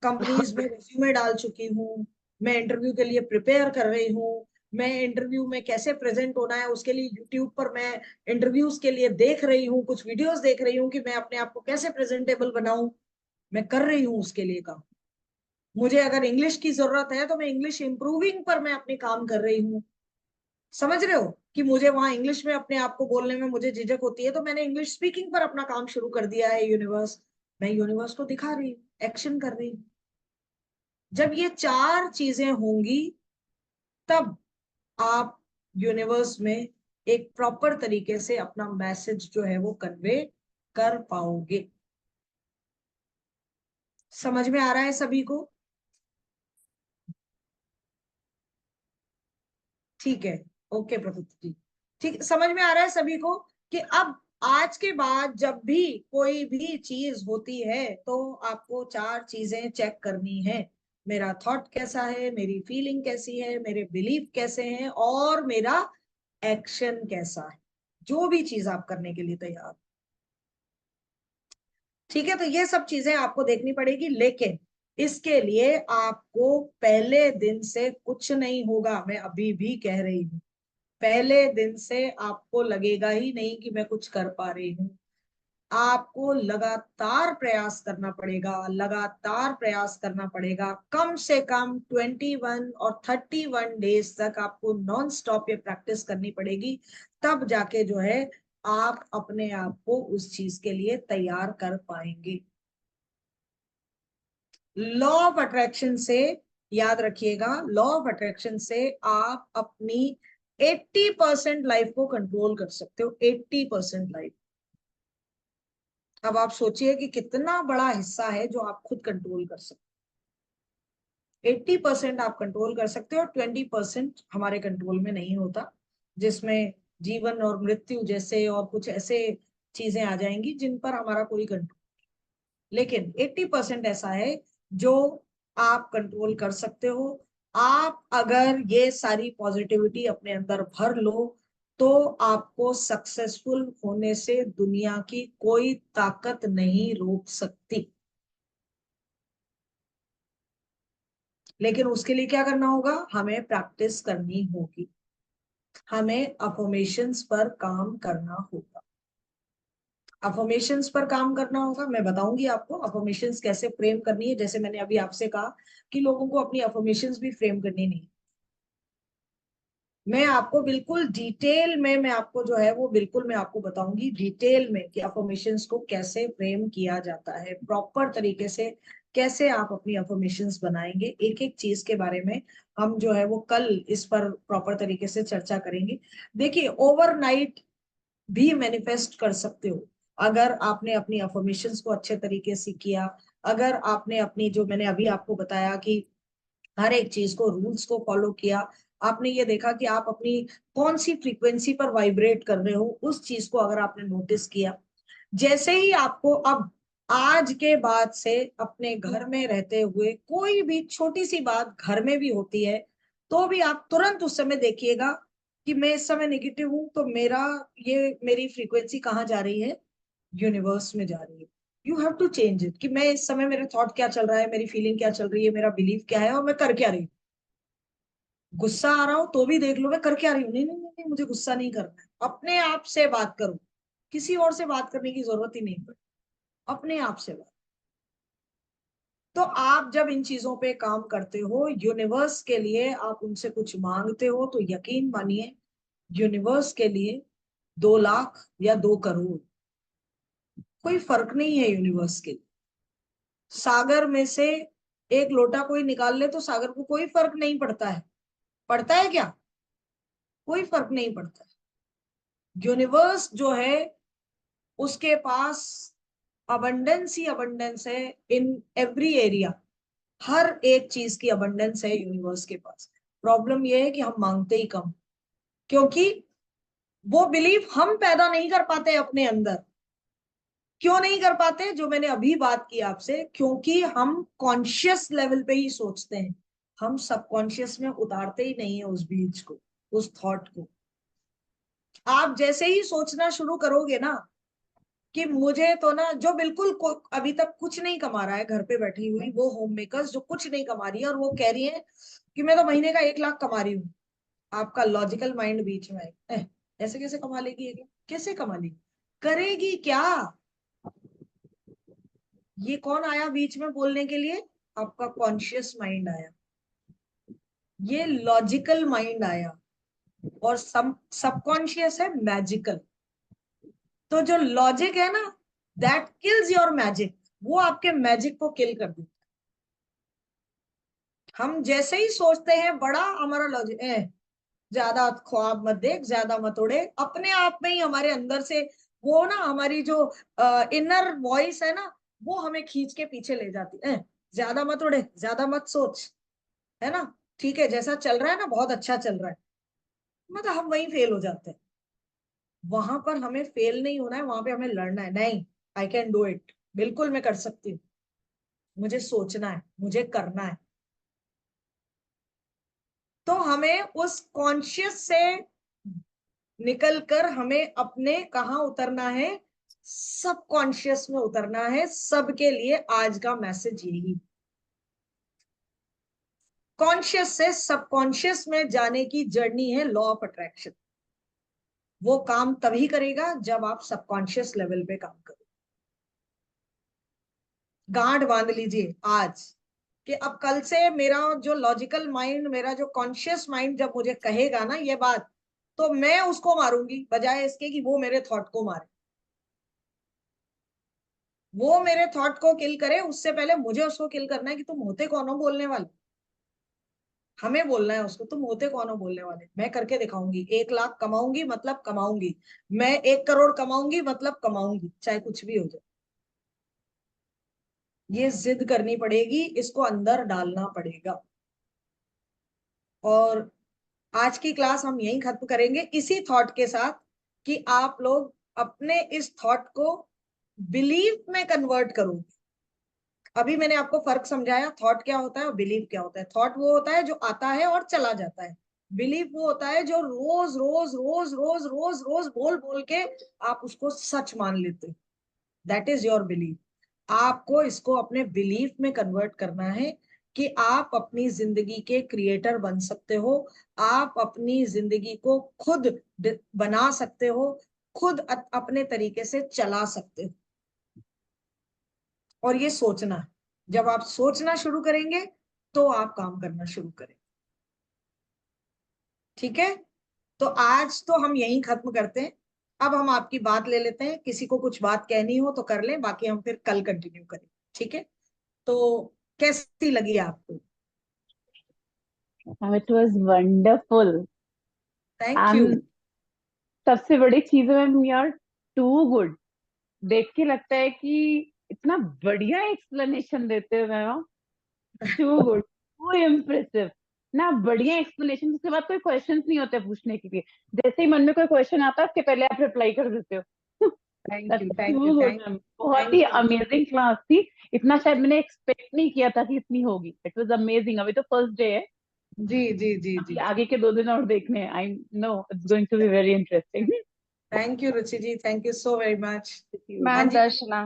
कंपनीज में रिज्यूमे डाल चुकी हूँ, मैं इंटरव्यू के लिए प्रिपेयर कर रही हूँ, मैं इंटरव्यू में कैसे प्रेजेंट होना है उसके लिए यूट्यूब पर मैं इंटरव्यूज के लिए देख रही हूँ, कुछ वीडियोस देख रही हूँ कि मैं अपने आप को कैसे प्रेजेंटेबल बनाऊं, मैं कर रही हूँ उसके लिए काम। मुझे अगर इंग्लिश की जरूरत है तो मैं इंग्लिश इंप्रूविंग पर मैं अपने काम कर रही हूँ। समझ रहे हो कि मुझे वहां इंग्लिश में अपने आप को बोलने में मुझे झिझक होती है, तो मैंने इंग्लिश स्पीकिंग पर अपना काम शुरू कर दिया है। यूनिवर्स, मैं यूनिवर्स को दिखा रही हूँ, एक्शन कर रही हूँ। जब ये 4 चीजें होंगी तब आप यूनिवर्स में एक प्रॉपर तरीके से अपना मैसेज जो है वो कन्वे कर पाओगे। समझ में आ रहा है सभी को? ठीक है, ओके प्रकृति जी, ठीक, समझ में आ रहा है सभी को कि अब आज के बाद जब भी कोई भी चीज होती है तो आपको 4 चीजें चेक करनी है। मेरा थॉट कैसा है, मेरी फीलिंग कैसी है, मेरे बिलीफ कैसे हैं, और मेरा एक्शन कैसा है, जो भी चीज आप करने के लिए तैयार। ठीक है, तो ये सब चीजें आपको देखनी पड़ेगी, लेकिन इसके लिए आपको पहले दिन से कुछ नहीं होगा, मैं अभी भी कह रही हूँ। पहले दिन से आपको लगेगा ही नहीं कि मैं कुछ कर पा रही हूँ। आपको लगातार प्रयास करना पड़ेगा, लगातार प्रयास करना पड़ेगा, कम से कम 21 और 31 डेज तक आपको नॉन स्टॉप ये प्रैक्टिस करनी पड़ेगी। तब जाके जो है आप अपने आप को उस चीज के लिए तैयार कर पाएंगे। लॉ ऑफ अट्रैक्शन से, याद रखिएगा, लॉ ऑफ अट्रैक्शन से आप अपनी 80% लाइफ को कंट्रोल कर सकते हो, 80% लाइफ। अब आप सोचिए कि कितना बड़ा हिस्सा है जो आप खुद कंट्रोल कर सकते 80% आप कंट्रोल कर सकते हो और 20% हमारे कंट्रोल में नहीं होता, जिसमें जीवन और मृत्यु जैसे और कुछ ऐसे चीजें आ जाएंगी जिन पर हमारा कोई कंट्रोल। लेकिन 80% ऐसा है जो आप कंट्रोल कर सकते हो। आप अगर ये सारी पॉजिटिविटी अपने अंदर भर लो तो आपको सक्सेसफुल होने से दुनिया की कोई ताकत नहीं रोक सकती। लेकिन उसके लिए क्या करना होगा, हमें प्रैक्टिस करनी होगी, हमें अफर्मेशंस पर काम करना होगा। अफर्मेशंस पर काम करना होगा, मैं बताऊंगी आपको अफर्मेशंस कैसे फ्रेम करनी है। जैसे मैंने अभी आपसे कहा कि लोगों को अपनी अफर्मेशंस भी फ्रेम करनी नहीं, मैं आपको बिल्कुल डिटेल में, मैं आपको जो है वो बिल्कुल मैं आपको बताऊंगी डिटेल में कि अफर्मेशंस को कैसे फ्रेम किया जाता है, प्रॉपर तरीके से कैसे आप अपनी अफर्मेशंस बनाएंगे। एक एक चीज के बारे में हम जो है वो कल इस पर प्रॉपर तरीके से चर्चा करेंगे। देखिए, ओवरनाइट भी मैनिफेस्ट कर सकते हो अगर आपने अपनी अफर्मेशंस को अच्छे तरीके से किया। अगर आपने अपनी, जो मैंने अभी आपको बताया कि हर एक चीज को, रूल्स को फॉलो किया, आपने ये देखा कि आप अपनी कौन सी फ्रीक्वेंसी पर वाइब्रेट कर रहे हो, उस चीज को अगर आपने नोटिस किया, जैसे ही आपको अब आज के बाद से अपने घर में रहते हुए कोई भी छोटी सी बात घर में भी होती है तो भी आप तुरंत उस समय देखिएगा कि मैं इस समय नेगेटिव हूं तो मेरी फ्रीक्वेंसी कहाँ जा रही है, यूनिवर्स में जा रही है। You have to change it कि मैं इस समय, मेरे थॉट क्या चल रहा है, मेरी फीलिंग क्या चल रही है, मेरा बिलीफ क्या है और मैं कर क्या रही हूँ। गुस्सा आ रहा हो तो भी देख लो मैं कर क्या रही हूँ, नहीं नहीं नहीं नहीं, मुझे गुस्सा नहीं करना है। अपने आप से बात करो, किसी और से बात करने की जरूरत ही नहीं पड़ती, अपने आप से बात। तो आप जब इन चीजों पे काम करते हो, यूनिवर्स के लिए आप उनसे कुछ मांगते हो, तो यकीन मानिए यूनिवर्स के लिए 2 लाख या 2 करोड़ कोई फर्क नहीं है। यूनिवर्स के लिए सागर में से एक लोटा कोई निकाल ले तो सागर को कोई फर्क नहीं पड़ता है। पड़ता है क्या? कोई फर्क नहीं पड़ता है। यूनिवर्स जो है उसके पास अबंडेंस ही अबंडेंस है इन एवरी एरिया। हर एक चीज की अबंडेंस है यूनिवर्स के पास। प्रॉब्लम यह है कि हम मांगते ही कम, क्योंकि वो बिलीफ हम पैदा नहीं कर पाते अपने अंदर। क्यों नहीं कर पाते? जो मैंने अभी बात की आपसे, क्योंकि हम कॉन्शियस लेवल पे ही सोचते हैं, हम सबकॉन्शियस में उतारते ही नहीं है उस बीज को, उस थॉट को। आप जैसे ही सोचना शुरू करोगे ना कि मुझे तो ना, जो बिल्कुल अभी तक कुछ नहीं कमा रहा है, घर पे बैठी हुई वो होम मेकर्स जो कुछ नहीं कमा रही है और वो कह रही है कि मैं तो महीने का 1 लाख कमा रही हूँ, आपका लॉजिकल माइंड बीच में है, ऐसे कैसे कमा लेगी 1 लाख? कैसे कमा लेगी? करेगी क्या? ये कौन आया बीच में बोलने के लिए? आपका कॉन्शियस माइंड आया, ये लॉजिकल माइंड आया, और सबकॉन्शियस है मैजिकल। तो जो लॉजिक है ना, दैट किल्स योर मैजिक, वो आपके मैजिक को किल कर देता है। हम जैसे ही सोचते हैं बड़ा, हमारा लॉजिक ज्यादा ख्वाब मत देख, ज्यादा मत उड़े, अपने आप में ही हमारे अंदर से वो ना, हमारी जो इनर वॉइस है ना, वो हमें खींच के पीछे ले जाती है। ज्यादा मत उड़े, ज्यादा मत सोच, है ना, ठीक है, जैसा चल रहा है ना बहुत अच्छा चल रहा है, मतलब हम वहीं फेल हो जाते हैं। वहां पर हमें फेल नहीं होना है, वहां पे हमें लड़ना है। नहीं, आई कैन डू इट, बिल्कुल मैं कर सकती हूँ, मुझे सोचना है, मुझे करना है। तो हमें उस कॉन्शियस से निकलकर हमें अपने कहाँ उतरना है, सबकॉन्शियस में उतरना है। सबके लिए आज का मैसेज यही, कॉन्शियस से सबकॉन्शियस में जाने की जर्नी है लॉ ऑफ अट्रैक्शन। वो काम तभी करेगा जब आप सबकॉन्शियस लेवल पे काम करो। गांठ बांध लीजिए आज कि अब कल से मेरा जो लॉजिकल माइंड, मेरा जो कॉन्शियस माइंड जब मुझे कहेगा ना ये बात, तो मैं उसको मारूंगी, बजाय इसके कि वो मेरे थॉट को मारे। वो मेरे थॉट को किल करे उससे पहले मुझे उसको किल करना है कि तुम होते कौन हो बोलने वाले। हमें बोलना है उसको, तुम होते कौन हो बोलने वाले। मैं करके दिखाऊंगी, 1 लाख कमाऊंगी मतलब कमाऊंगी, मैं 1 करोड़ कमाऊंगी मतलब कमाऊंगी, चाहे कुछ भी हो जाए। ये जिद करनी पड़ेगी, इसको अंदर डालना पड़ेगा। और आज की क्लास हम यहीं खत्म करेंगे इसी थॉट के साथ कि आप लोग अपने इस थॉट को बिलीव में कन्वर्ट करो। अभी मैंने आपको फर्क समझाया, थॉट क्या होता है और बिलीव क्या होता है। थॉट वो होता है जो आता है और चला जाता है, बिलीव वो होता है जो रोज रोज रोज रोज रोज रोज बोल बोल के आप उसको सच मान लेते हो। That is your believe. आपको इसको अपने बिलीफ में कन्वर्ट करना है कि आप अपनी जिंदगी के क्रिएटर बन सकते हो, आप अपनी जिंदगी को खुद बना सकते हो, खुद अपने तरीके से चला सकते हो। और ये सोचना है, जब आप सोचना शुरू करेंगे तो आप काम करना शुरू करेंगे। ठीक है, तो आज तो हम यहीं खत्म करते हैं। अब हम आपकी बात ले लेते हैं, किसी को कुछ बात कहनी हो तो कर लें, बाकी हम फिर कल कंटिन्यू करें। ठीक है, तो कैसी लगी आपको? It was wonderful. Thank you. सबसे बड़ी चीज है ma'am, you are too good. देख के लगता है कि इतना बढ़िया एक्सप्लेनेशन देते हो ma'am. Too good, too impressive ना, बढ़िया एक्सप्लेनेशन। उसके बाद कोई क्वेश्चंस नहीं होते पूछने के लिए, जैसे ही मन में कोई क्वेश्चन आता है उसके पहले आप रिप्लाई कर देते हो। Thank you, That's thank too you, good, thank ma'am. बहुत ही थैंक यू। अमेजिंग क्लास थी। इतना शायद मैंने एक्सपेक्ट नहीं किया था कि इतनी होगी। It was amazing. अभी तो फर्स्ट डे है, जी जी जी अभी जी। आगे के 2 दिन और देखने हैं। I know it's going to be very interesting. Thank you Ruchi ji, thank you so very much. हाँ मैम जी, दर्शना,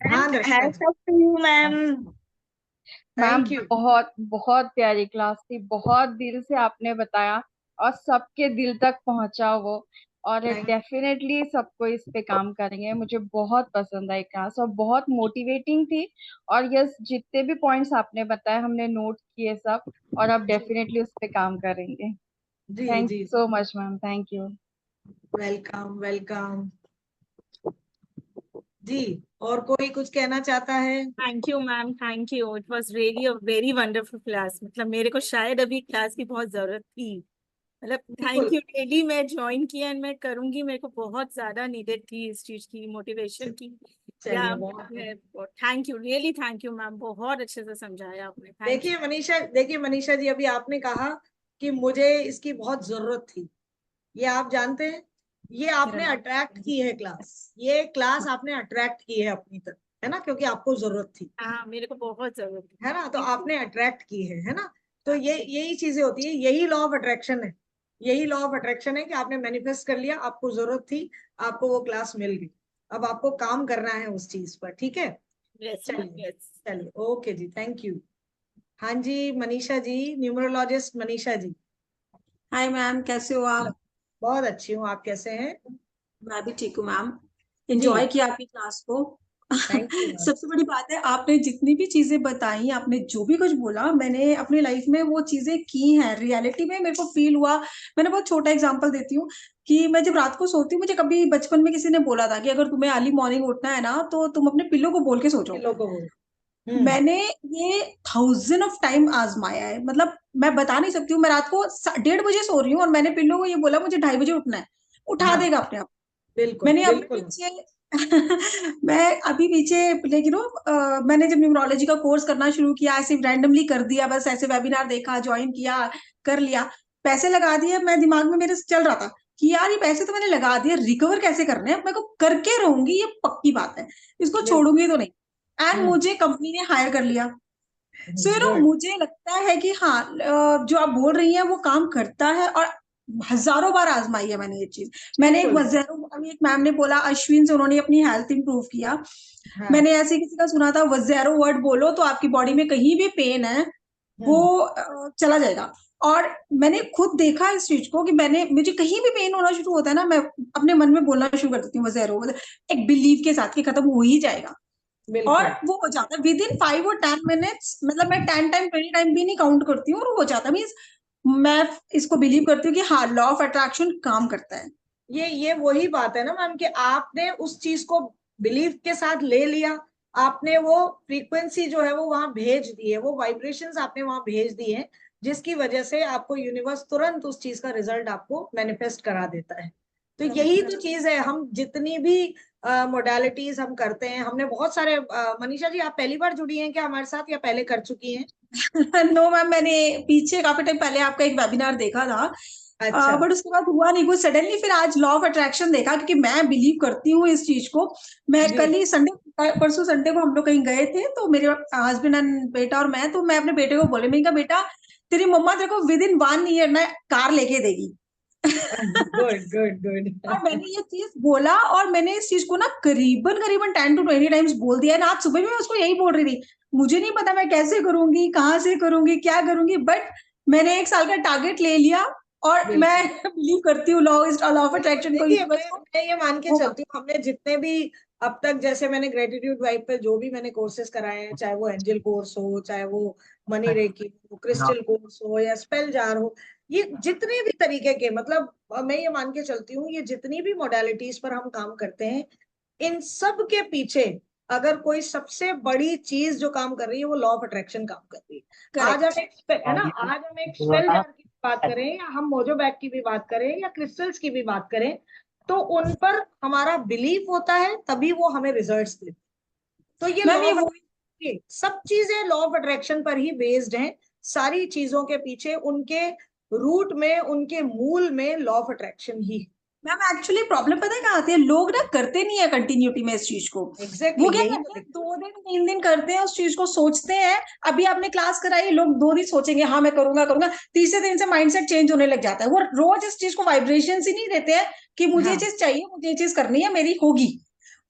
हाँ Darshana hats ji, off to you ma'am. Ma'am thank you. बहुत बहुत प्यारी क्लास थी, बहुत दिल से आपने बताया और सबके दिल तक पहुंचा वो। और थैंक डेफिनेटली सबको इस पे काम करेंगे। मुझे बहुत पसंद आई क्लास और बहुत मोटिवेटिंग थी। और यस, जितने भी पॉइंट्स आपने बताए हमने नोट किए सब, और अब डेफिनेटली उस पे काम करेंगे। जी थैंक जी, you so much ma'am, thank you. Welcome welcome जी। और कोई कुछ कहना चाहता है? Thank you ma'am, thank you. It was really a very wonderful class. मतलब मेरे को शायद अभी क्लास की बहुत जरूरत थी। मतलब बिल्कुल। थैंक यू, डेली मैं ज्वाइन किया एंड मैं करूंगी। मेरे को बहुत ज्यादा नीडेड थी इस चीज की, मोटिवेशन की। या चलिए, बहुत thank you, really thank you ma'am, बहुत अच्छे से समझाया आपने। Thank you. देखिए मनीषा जी, अभी आपने कहा कि मुझे इसकी बहुत जरूरत थी। ये आप जानते हैं, ये आपने अट्रैक्ट की है क्लास, ये क्लास आपने अट्रैक्ट की है अपनी तरफ, है ना, क्योंकि आपको जरूरत थी, हाँ, मेरे को बहुत जरूरत थी। है ना, तो आपने अट्रैक्ट की है ना। तो ये यही चीजें होती है, यही लॉ ऑफ अट्रैक्शन है। यही लॉ ऑफ अट्रैक्शन है कि आपने मैनिफेस्ट कर लिया, आपको जरूरत थी, आपको वो क्लास मिल गई। अब आपको काम करना है उस चीज पर। ठीक है, यस मैम, चलिए यस। चलिए, ओके जी, थैंक यू। हाँ जी, Manisha ji, numerologist Manisha ji. Hi ma'am, कैसे हो आप? बहुत अच्छी हूँ, आप कैसे हैं? मैं भी ठीक हूँ मैम। जी, एंजॉय किया आपकी क्लास को। Thank you ma'am. सबसे बड़ी बात है, आपने जितनी भी चीजें बताई, आपने जो भी कुछ बोला, मैंने अपनी लाइफ में वो चीजें की हैं। रियलिटी में मेरे को फील हुआ। मैंने बहुत छोटा एग्जांपल देती हूँ कि मैं जब रात को सोती हूँ, मुझे कभी बचपन में किसी ने बोला था कि अगर तुम्हें अर्ली मॉर्निंग उठना है ना, तो तुम अपने पिल्लो को बोल के सो जाओ। लोगों को मैंने ये 1000 of टाइम आजमाया है। मतलब मैं बता नहीं सकती हूँ। मैं रात को 1:30 बजे सो रही हूँ और मैंने पिल्लो को ये बोला मुझे 2:30 बजे उठना है, उठा हाँ, देगा अपने आप। बिल्कुल मैंने अभी बिल्कुल। पीछे मैं अभी पीछे लेकिन मैंने जब न्यूमरोलॉजी का कोर्स करना शुरू किया, ऐसे रैंडमली कर दिया, बस ऐसे वेबिनार देखा, ज्वाइन किया, कर लिया, पैसे लगा दिए। मैं दिमाग में मेरे चल रहा था कि यार ये पैसे तो मैंने लगा दिए, रिकवर कैसे करने हैं, अब मैं को करके रहूंगी, ये पक्की बात है, इसको बिल्कुल। छोड़ूंगी तो नहीं। एंड मुझे कंपनी ने हायर कर लिया। So good. मुझे लगता है कि हाँ, जो आप बोल रही हैं वो काम करता है। और हजारों बार आजमाई है मैंने ये चीज। मैंने एक बिल्कुल। वज़ेरो, अभी एक मैम ने बोला अश्विन से, उन्होंने अपनी हेल्थ इंप्रूव किया। हाँ। मैंने ऐसे किसी का सुना था, वज़ेरो वर्ड बोलो तो आपकी बॉडी में कहीं भी पेन है वो चला जाएगा। और मैंने खुद देखा इस चीज को कि मुझे कहीं भी पेन होना शुरू होता है ना, मैं अपने मन में बोलना शुरू कर देती हूँ वज़ेरो, एक बिलीव के साथ कि खत्म हो ही जाएगा। और बिल्कुल। वो हो जाता है विद इन 5 और 10 मिनट्स। मतलब मैं 10 टाइम 20 टाइम भी नहीं काउंट करती हूँ, और वो हो जाता है। मीन्स मैं इसको बिलीव करती हूँ कि हाँ, लॉ ऑफ अट्रैक्शन काम करता है। ये वही बात है ना मैम, कि आपने उस चीज को बिलीव के साथ ले लिया, आपने वो फ्रीक्वेंसी जो है वो वहां भेज दी है, वो वाइब्रेशंस आपने वहां भेज दी है, जिसकी वजह से आपको यूनिवर्स तुरंत उस चीज का रिजल्ट आपको मैनिफेस्ट करा देता है। तो यही तो चीज है, हम जितनी भी मोडालिटीज हम करते हैं, हमने बहुत सारे मनीषा जी आप पहली बार जुड़ी हैं क्या हमारे साथ या पहले कर चुकी हैं? नो मैम, मैंने पीछे काफी टाइम पहले आपका एक वेबिनार देखा था, अच्छा बट उसके बाद हुआ नहीं कुछ। सडनली फिर आज लॉ ऑफ अट्रैक्शन देखा, क्योंकि मैं बिलीव करती हूँ इस चीज को। मैं जी कल ही संडे, परसों संडे को हम लोग कहीं गए थे, तो मेरे हस्बैंड एंड बेटा और मैं, तो मैं अपने बेटे को बोले, मैंने कहा बेटा तेरी मम्मा तेरे को विद इन 1 ईयर ना कार लेके देगी। Good good good. और मैंने ये चीज बोला, और मैंने इस चीज को ना करीबन करीबन 10 to 20 टाइम्स बोल दिया ना। आज सुबह भी मैं उसको यही बोल रही थी, मुझे नहीं पता मैं कैसे करूंगी, कहाँ से करूंगी, क्या करूंगी, बट मैंने 1 साल का टारगेट ले लिया। और मैं बिलीव करती हूँ लॉ ऑफ अट्रैक्शन को, देखिए यूनिवर्स को। मैं ये मान के होगा। चलती हूँ, हमने जितने भी अब तक, जैसे मैंने ग्रेटिट्यूड वाइब पे जो भी मैंने कोर्सेज कराए हैं, चाहे वो एंजल कोर्स हो, चाहे वो मनी रेकी हो, क्रिस्टल कोर्स हो, या स्पेल जार हो, ये जितने भी तरीके के, मतलब मैं ये मान के चलती हूँ, ये जितनी भी मोडालिटीज पर हम काम करते हैं, इन सब के पीछे अगर कोई सबसे बड़ी चीज जो काम कर रही है, वो लॉ ऑफ अट्रैक्शन काम कर रही है। आज हम है ना, आज हम एक स्पेल जार की बात करें, या हम मोजो बैग की भी बात करें, या क्रिस्टल्स की भी बात करें, तो उन पर हमारा बिलीफ होता है, तभी वो हमें रिजल्ट्स देते हैं। तो ये मैम लॉ ये ऑफ, वो ये सब चीजें लॉ ऑफ अट्रैक्शन पर ही बेस्ड हैं। सारी चीजों के पीछे उनके रूट में, उनके मूल में लॉ ऑफ अट्रैक्शन ही है। मैम एक्चुअली प्रॉब्लम पता है कहाँ आती है, लोग ना करते नहीं है कंटिन्यूटी में इस चीज को। एग्जैक्टली वो क्या यही तो करते हैं, दिक्कत 2 दिन 3 दिन करते हैं उस चीज को, सोचते हैं। अभी आपने क्लास कराई, लोग 2 दिन सोचेंगे हाँ मैं करूंगा करूंगा, तीसरे दिन से माइंडसेट चेंज होने लग जाता है। वो रोज इस चीज को वाइब्रेशन ही नहीं देते हैं कि मुझे ये हाँ चीज चाहिए, मुझे ये चीज करनी है, मेरी होगी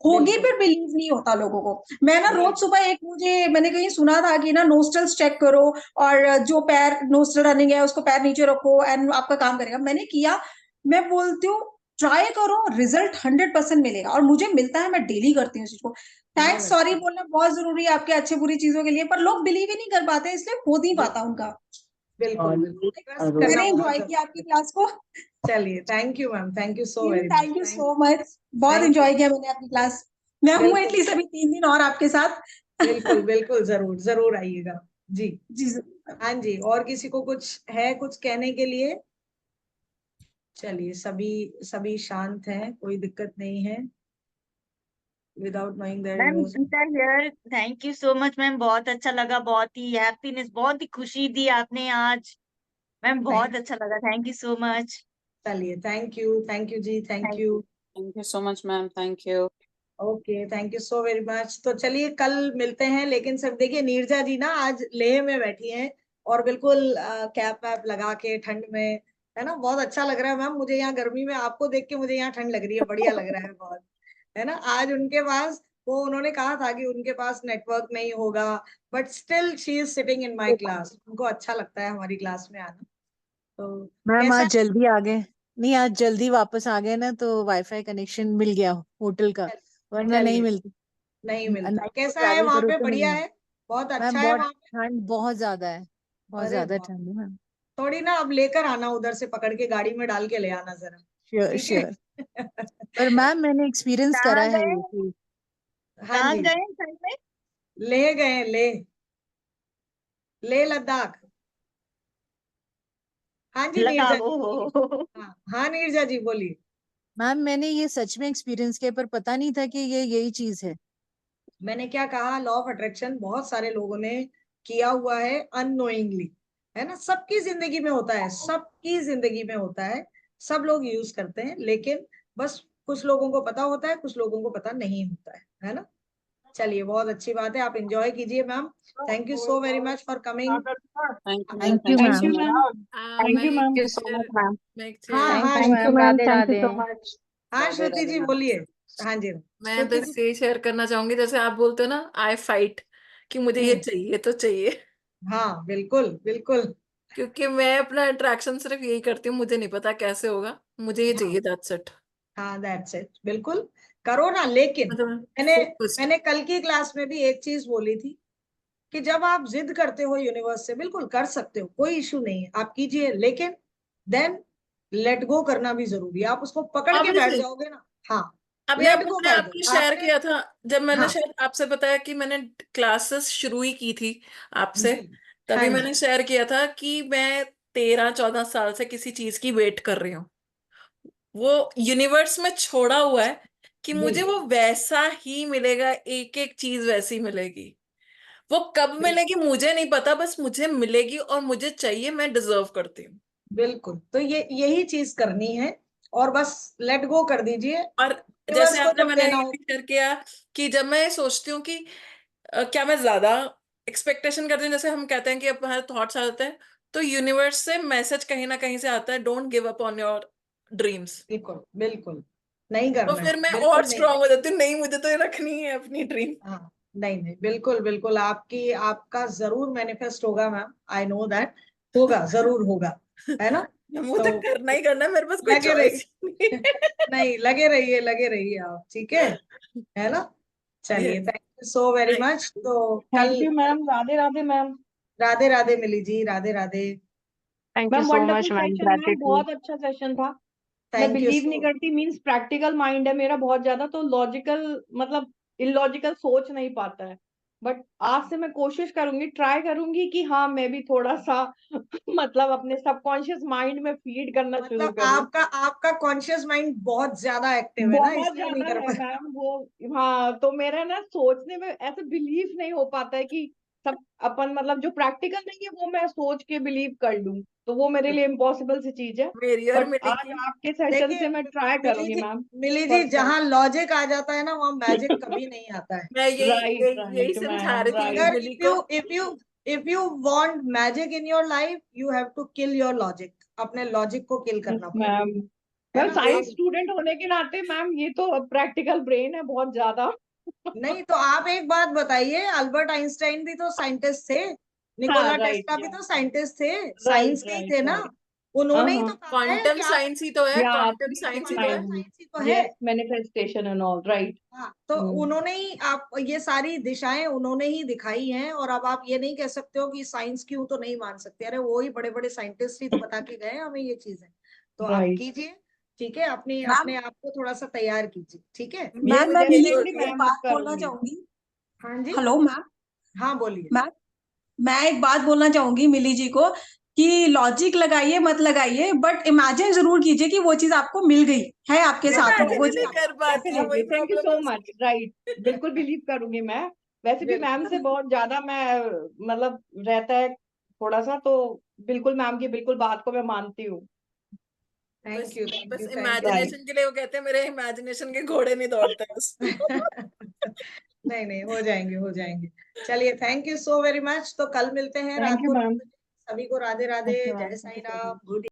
होगी। बिल्कुल फिर बिलीव नहीं होता लोगों को। मैं ना रोज बिल्कुल। सुबह एक, मुझे मैंने कहीं सुना था कि ना नोस्ट्रल्स चेक करो, और जो पैर नोस्ट्रल रनिंग है उसको पैर नीचे रखो, एंड आपका काम करेगा। मैंने किया। मैं बोलती हूँ ट्राई करो, रिजल्ट 100% मिलेगा, और मुझे मिलता है। मैं डेली करती हूँ इस चीज को। थैंक्स, बहुत सॉरी अच्छा, बोलना बहुत जरूरी है आपके अच्छे बुरी चीजों के लिए, पर लोग बिलीव ही नहीं कर पाते, इसलिए हो नहीं पाता उनका। बिल्कुल बिल्कुल, ट्रस्ट करना मैंने बहुत एंजॉय किया आपकी जरूरी क्लास को। है। चलिए, thank you ma'am, thank you so very much, thank you thank so much, बहुत थैंक यू। एंजॉय किया मैंने आपकी क्लास। मैं हूँ बिल्कुल एटलीस्ट अभी 3 दिन और आपके साथ। बिल्कुल बिल्कुल, जरूर जरूर आइएगा जी। जी जरूर। हाँ जी, और किसी को कुछ है कुछ कहने के लिए? चलिए, सभी सभी शांत हैं, कोई दिक्कत नहीं है। Without knowing that ma'am you. Geeta here, thank you so much ma'am, बहुत अच्छा लगा, बहुत ही हैप्पीनेस, बहुत ही खुशी दी आपने आज मैम, बहुत अच्छा लगा, थैंक यू सो मच। चलिए, थैंक यू जी, thank thank you. You. Thank you so much, ma'am. Thank you. Okay, thank you so very much. तो चलिए, कल मिलते हैं। लेकिन सब देखिए, नीरजा जी ना आज लेह में बैठी हैं, और बिल्कुल कैप वैप लगा के ठंड में, है ना, बहुत अच्छा लग रहा है मैम मुझे यहाँ गर्मी में। आपको देख के मुझे यहाँ ठंड लग रही है, बढ़िया लग रहा है बहुत, है ना। आज उनके पास, वो उन्होंने कहा था कि उनके पास नेटवर्क नहीं होगा, but still she is sitting in my class. उनको अच्छा लगता है हमारी क्लास में आना। तो मैम कैसा आज जल्दी आ गए, नहीं आज जल्दी वापस आ गए ना, तो वाईफाई कनेक्शन मिल गया होटल का, वरना नहीं चलिए, मिलती। नहीं मिलता। नाइट को कैसा है ट्रैवल वहां करो पे? तो नहीं बढ़िया मिलती। है, बहुत अच्छा मैम है बहुत वहां पे। ठंड बहुत ज्यादा है, बहुत अरे ज्यादा वाह, ठंड है मैम। थोड़ी ना अब लेकर आना, उधर से पकड़ के गाड़ी में डाल के ले आना जरा, श्योर ठीक श्योर। है। पर मैम मैंने एक्सपीरियंस करा कहाँ है गए, ये कि हाँ कहाँ जी, गए सर में? ले गए, ले लद्दाख। हाँ जी लगा नीरजा जी वो बोलिए। हो। हाँ हाँ नीरजा जी बोलिए। मैम मैंने ये सच में एक्सपीरियंस किया, पर पता नहीं था कि ये यही चीज है। मैंने क्या कहा, लॉ ऑफ अट्रैक्शन बहुत सारे लोगों ने किया हुआ है अननोइंगली, है ना। सबकी जिंदगी में होता है, सबकी जिंदगी में होता है, सब लोग यूज करते हैं, लेकिन बस कुछ लोगों को पता होता है, कुछ लोगों को पता नहीं होता है ना। चलिए, बहुत अच्छी बात है, आप एंजॉय कीजिए ma'am. Thank you so very much for coming. Thank you, ma'am. Thank you Thank you thank so ma'am. You much. Ma'am, thank you मैं मैम एक सो शेयर मच मैम। मैं एक हाँ शेयर हाँ thank you ma'am, Radhe Radhe. हाँ श्रुति जी बोलिए। हाँ जी मैं श्रुति बस जी। ये शेयर करना चाहूंगी, जैसे आप बोलते हो ना, आई फाइट, कि मुझे ये हम्म, चाहिए तो चाहिए। हाँ बिल्कुल बिल्कुल। क्योंकि मैं अपना अट्रैक्शन सिर्फ यही करती हूँ, मुझे नहीं पता कैसे होगा, मुझे ये हाँ चाहिए, दैट्स इट। हाँ, दैट्स इट, बिल्कुल करो ना। लेकिन मतलब मैंने फोकस्ड। मैंने कल की क्लास में भी एक चीज बोली थी, कि जब आप जिद करते हो यूनिवर्स से, बिल्कुल कर सकते हो, कोई इशू नहीं है, आप कीजिए, लेकिन देन लेट गो करना भी जरूरी है। आप उसको पकड़ के बैठ ऑब्वियसली, जाओगे ना, हाँ, अभी लेट अभी गो मैंने कर दो आपको शेयर आपने। किया था, जब मैंने हाँ शायद आपसे बताया कि मैंने क्लासेस शुरू ही की थी आपसे, जी, हाँ तभी जी, मैंने शेयर किया था कि मैं 13-14 साल से किसी चीज की वेट कर रही हूँ। वो यूनिवर्स में छोड़ा हुआ है कि मुझे बिल्कुल वो वैसा ही मिलेगा, एक एक चीज वैसी मिलेगी। वो कब बिल्कुल मिलेगी मुझे नहीं पता, बस मुझे मिलेगी और मुझे चाहिए, मैं डिजर्व करती हूँ। बिल्कुल। तो ये यही चीज करनी है और बस लेट गो कर दीजिए और यूनिवर्स जैसे को आपने जब मैंने देना ये हो। भी शेयर किया कि जब मैं सोचती हूँ कि क्या मैं ज्यादा एक्सपेक्टेशन करती हूँ, जैसे हम कहते हैं कि अब हमारे थॉट्स आ जाते हैं, तो यूनिवर्स से मैसेज कहीं ना कहीं से आता है, don't give up on your dreams. बिल्कुल बिल्कुल नहीं तो करना है, फिर मैं और बिल्कुल नहीं। स्ट्रांग हो जाती हूँ, नहीं मुझे तो ये रखनी है अपनी ड्रीम। हाँ नहीं नहीं, बिल्कुल बिल्कुल आपका जरूर मैनिफेस्ट होगा मैम, आई नो दैट, होगा, जरूर होगा, है ना। मुझे तो करना ही करना है, मेरे पास कोई लगे चॉइस नहीं रहिए नहीं, लगे रहिए आप, ठीक है ना। चलिए, है। Thank you so very much. तो कल thank you ma'am, Radhe Radhe ma'am. Radhe Radhe Mili ji, Radhe Radhe. Thank you ma'am so much, wonderful man. Session ma'am, Gratitude. बहुत अच्छा सेशन था। मैं थैंक यू बिलीव नहीं सो। करती, मींस प्रैक्टिकल माइंड है मेरा बहुत ज्यादा, तो लॉजिकल मतलब इलॉजिकल सोच नहीं पाता है। बट आज से मैं कोशिश करूंगी, ट्राई करूंगी कि हाँ मैं भी थोड़ा सा मतलब अपने सबकॉन्शियस माइंड में फीड करना शुरू मतलब करूं। आपका आपका कॉन्शियस माइंड बहुत ज्यादा एक्टिव है ना, बहुत इसलिए नहीं ज्यादा कर है पा। मैम वो। हाँ तो मेरा ना सोचने में ऐसे बिलीव नहीं हो पाता है कि सब अपन मतलब जो प्रैक्टिकल नहीं है वो मैं सोच के बिलीव कर लूं, तो वो मेरे लिए इम्पॉसिबल सी चीज है। मेरी और बट मिली आज की, आपके सेशन देखिए से मैं ट्राई मिली करूंगी जी, मैम। मिली जी, फर्स्ट टाइम। जहां लॉजिक आ जाता है ना वहां मैजिक कभी नहीं आता है। मैं यही राइट यही यही राइट समझा मैम, रही थी राइट। अगर मिली को। If you want magic in your life, you have to kill your logic, अपने लॉजिक को किल करना पड़ेगा, मैम है मैम ना। साइंस स्टूडेंट होने के नाते मैम ये तो प्रैक्टिकल ब्रेन है बहुत ज्यादा। नहीं तो आप एक बात बताइए, अल्बर्ट आइंस्टाइन भी तो साइंटिस्ट थे, हाँ निकोला राइट टेस्ला भी या तो साइंटिस्ट थे, साइंस राइट के ही राइट थे ना। राइट। हाँ उन्होंने ही हाँ तो कहा है क्वांटम कि आप, साइंस ही तो है, या क्वांटम साइंस ही तो क्वांटम है। मैम, साइंस ही तो है। Yes manifestation and all right. हाँ तो उन्होंने ही आप ये सारी दिशाएं उन्होंने ही दिखाई हैं, और अब आप ये नहीं कह सकते हो कि साइंस क्यों तो नहीं मान सकते, अरे वो ही बड़े बड़े साइंटिस्ट ही तो बता के गए हैं हमें ये चीजें। तो आप राइट। कीजिए, ठीक है, अपने मैम अपने आप को थोड़ा सा तैयार कीजिए, ठीक है। ये मैम तो मैं मिली डेफिनेटली को एक मैम बात बोलना करूंगी। चाहूंगी। हाँ जी, हेलो मैम। हाँ बोलिए। मैम मैं एक बात बोलना चाहूंगी मिली जी को कि लॉजिक लगाइए मत लगाइए, बट इमेजिन जरूर कीजिए कि वो चीज आपको मिल गई है, आपके साथ में इमेजिन वो ही चीज नहीं कर पाती हूँ, डेफिनेटली वही थैंक यू प्रॉब्लम सो है मच, उसकी। राइट। बिल्कुल बिलीव करूंगी मैं। वैसे भी मैम से बिल्कुल, बहुत ज्यादा मैं मतलब रहता है थोड़ा सा, तो बिल्कुल मैम की बिल्कुल बात को मैं मानती हूँ। बस थैंक यू थैंक बस you thank you. Right. Imagination के लिए वो कहते हैं, मेरे इमेजिनेशन के घोड़े नहीं दौड़ते बस। नहीं नहीं, हो जाएंगे हो जाएंगे। चलिए, thank you so very much. तो कल मिलते हैं थैंक रात यू को 9 मैम। बजे। सभी को राधे राधे, ओके जय ma'am, thank Sai you so Ram, much. Good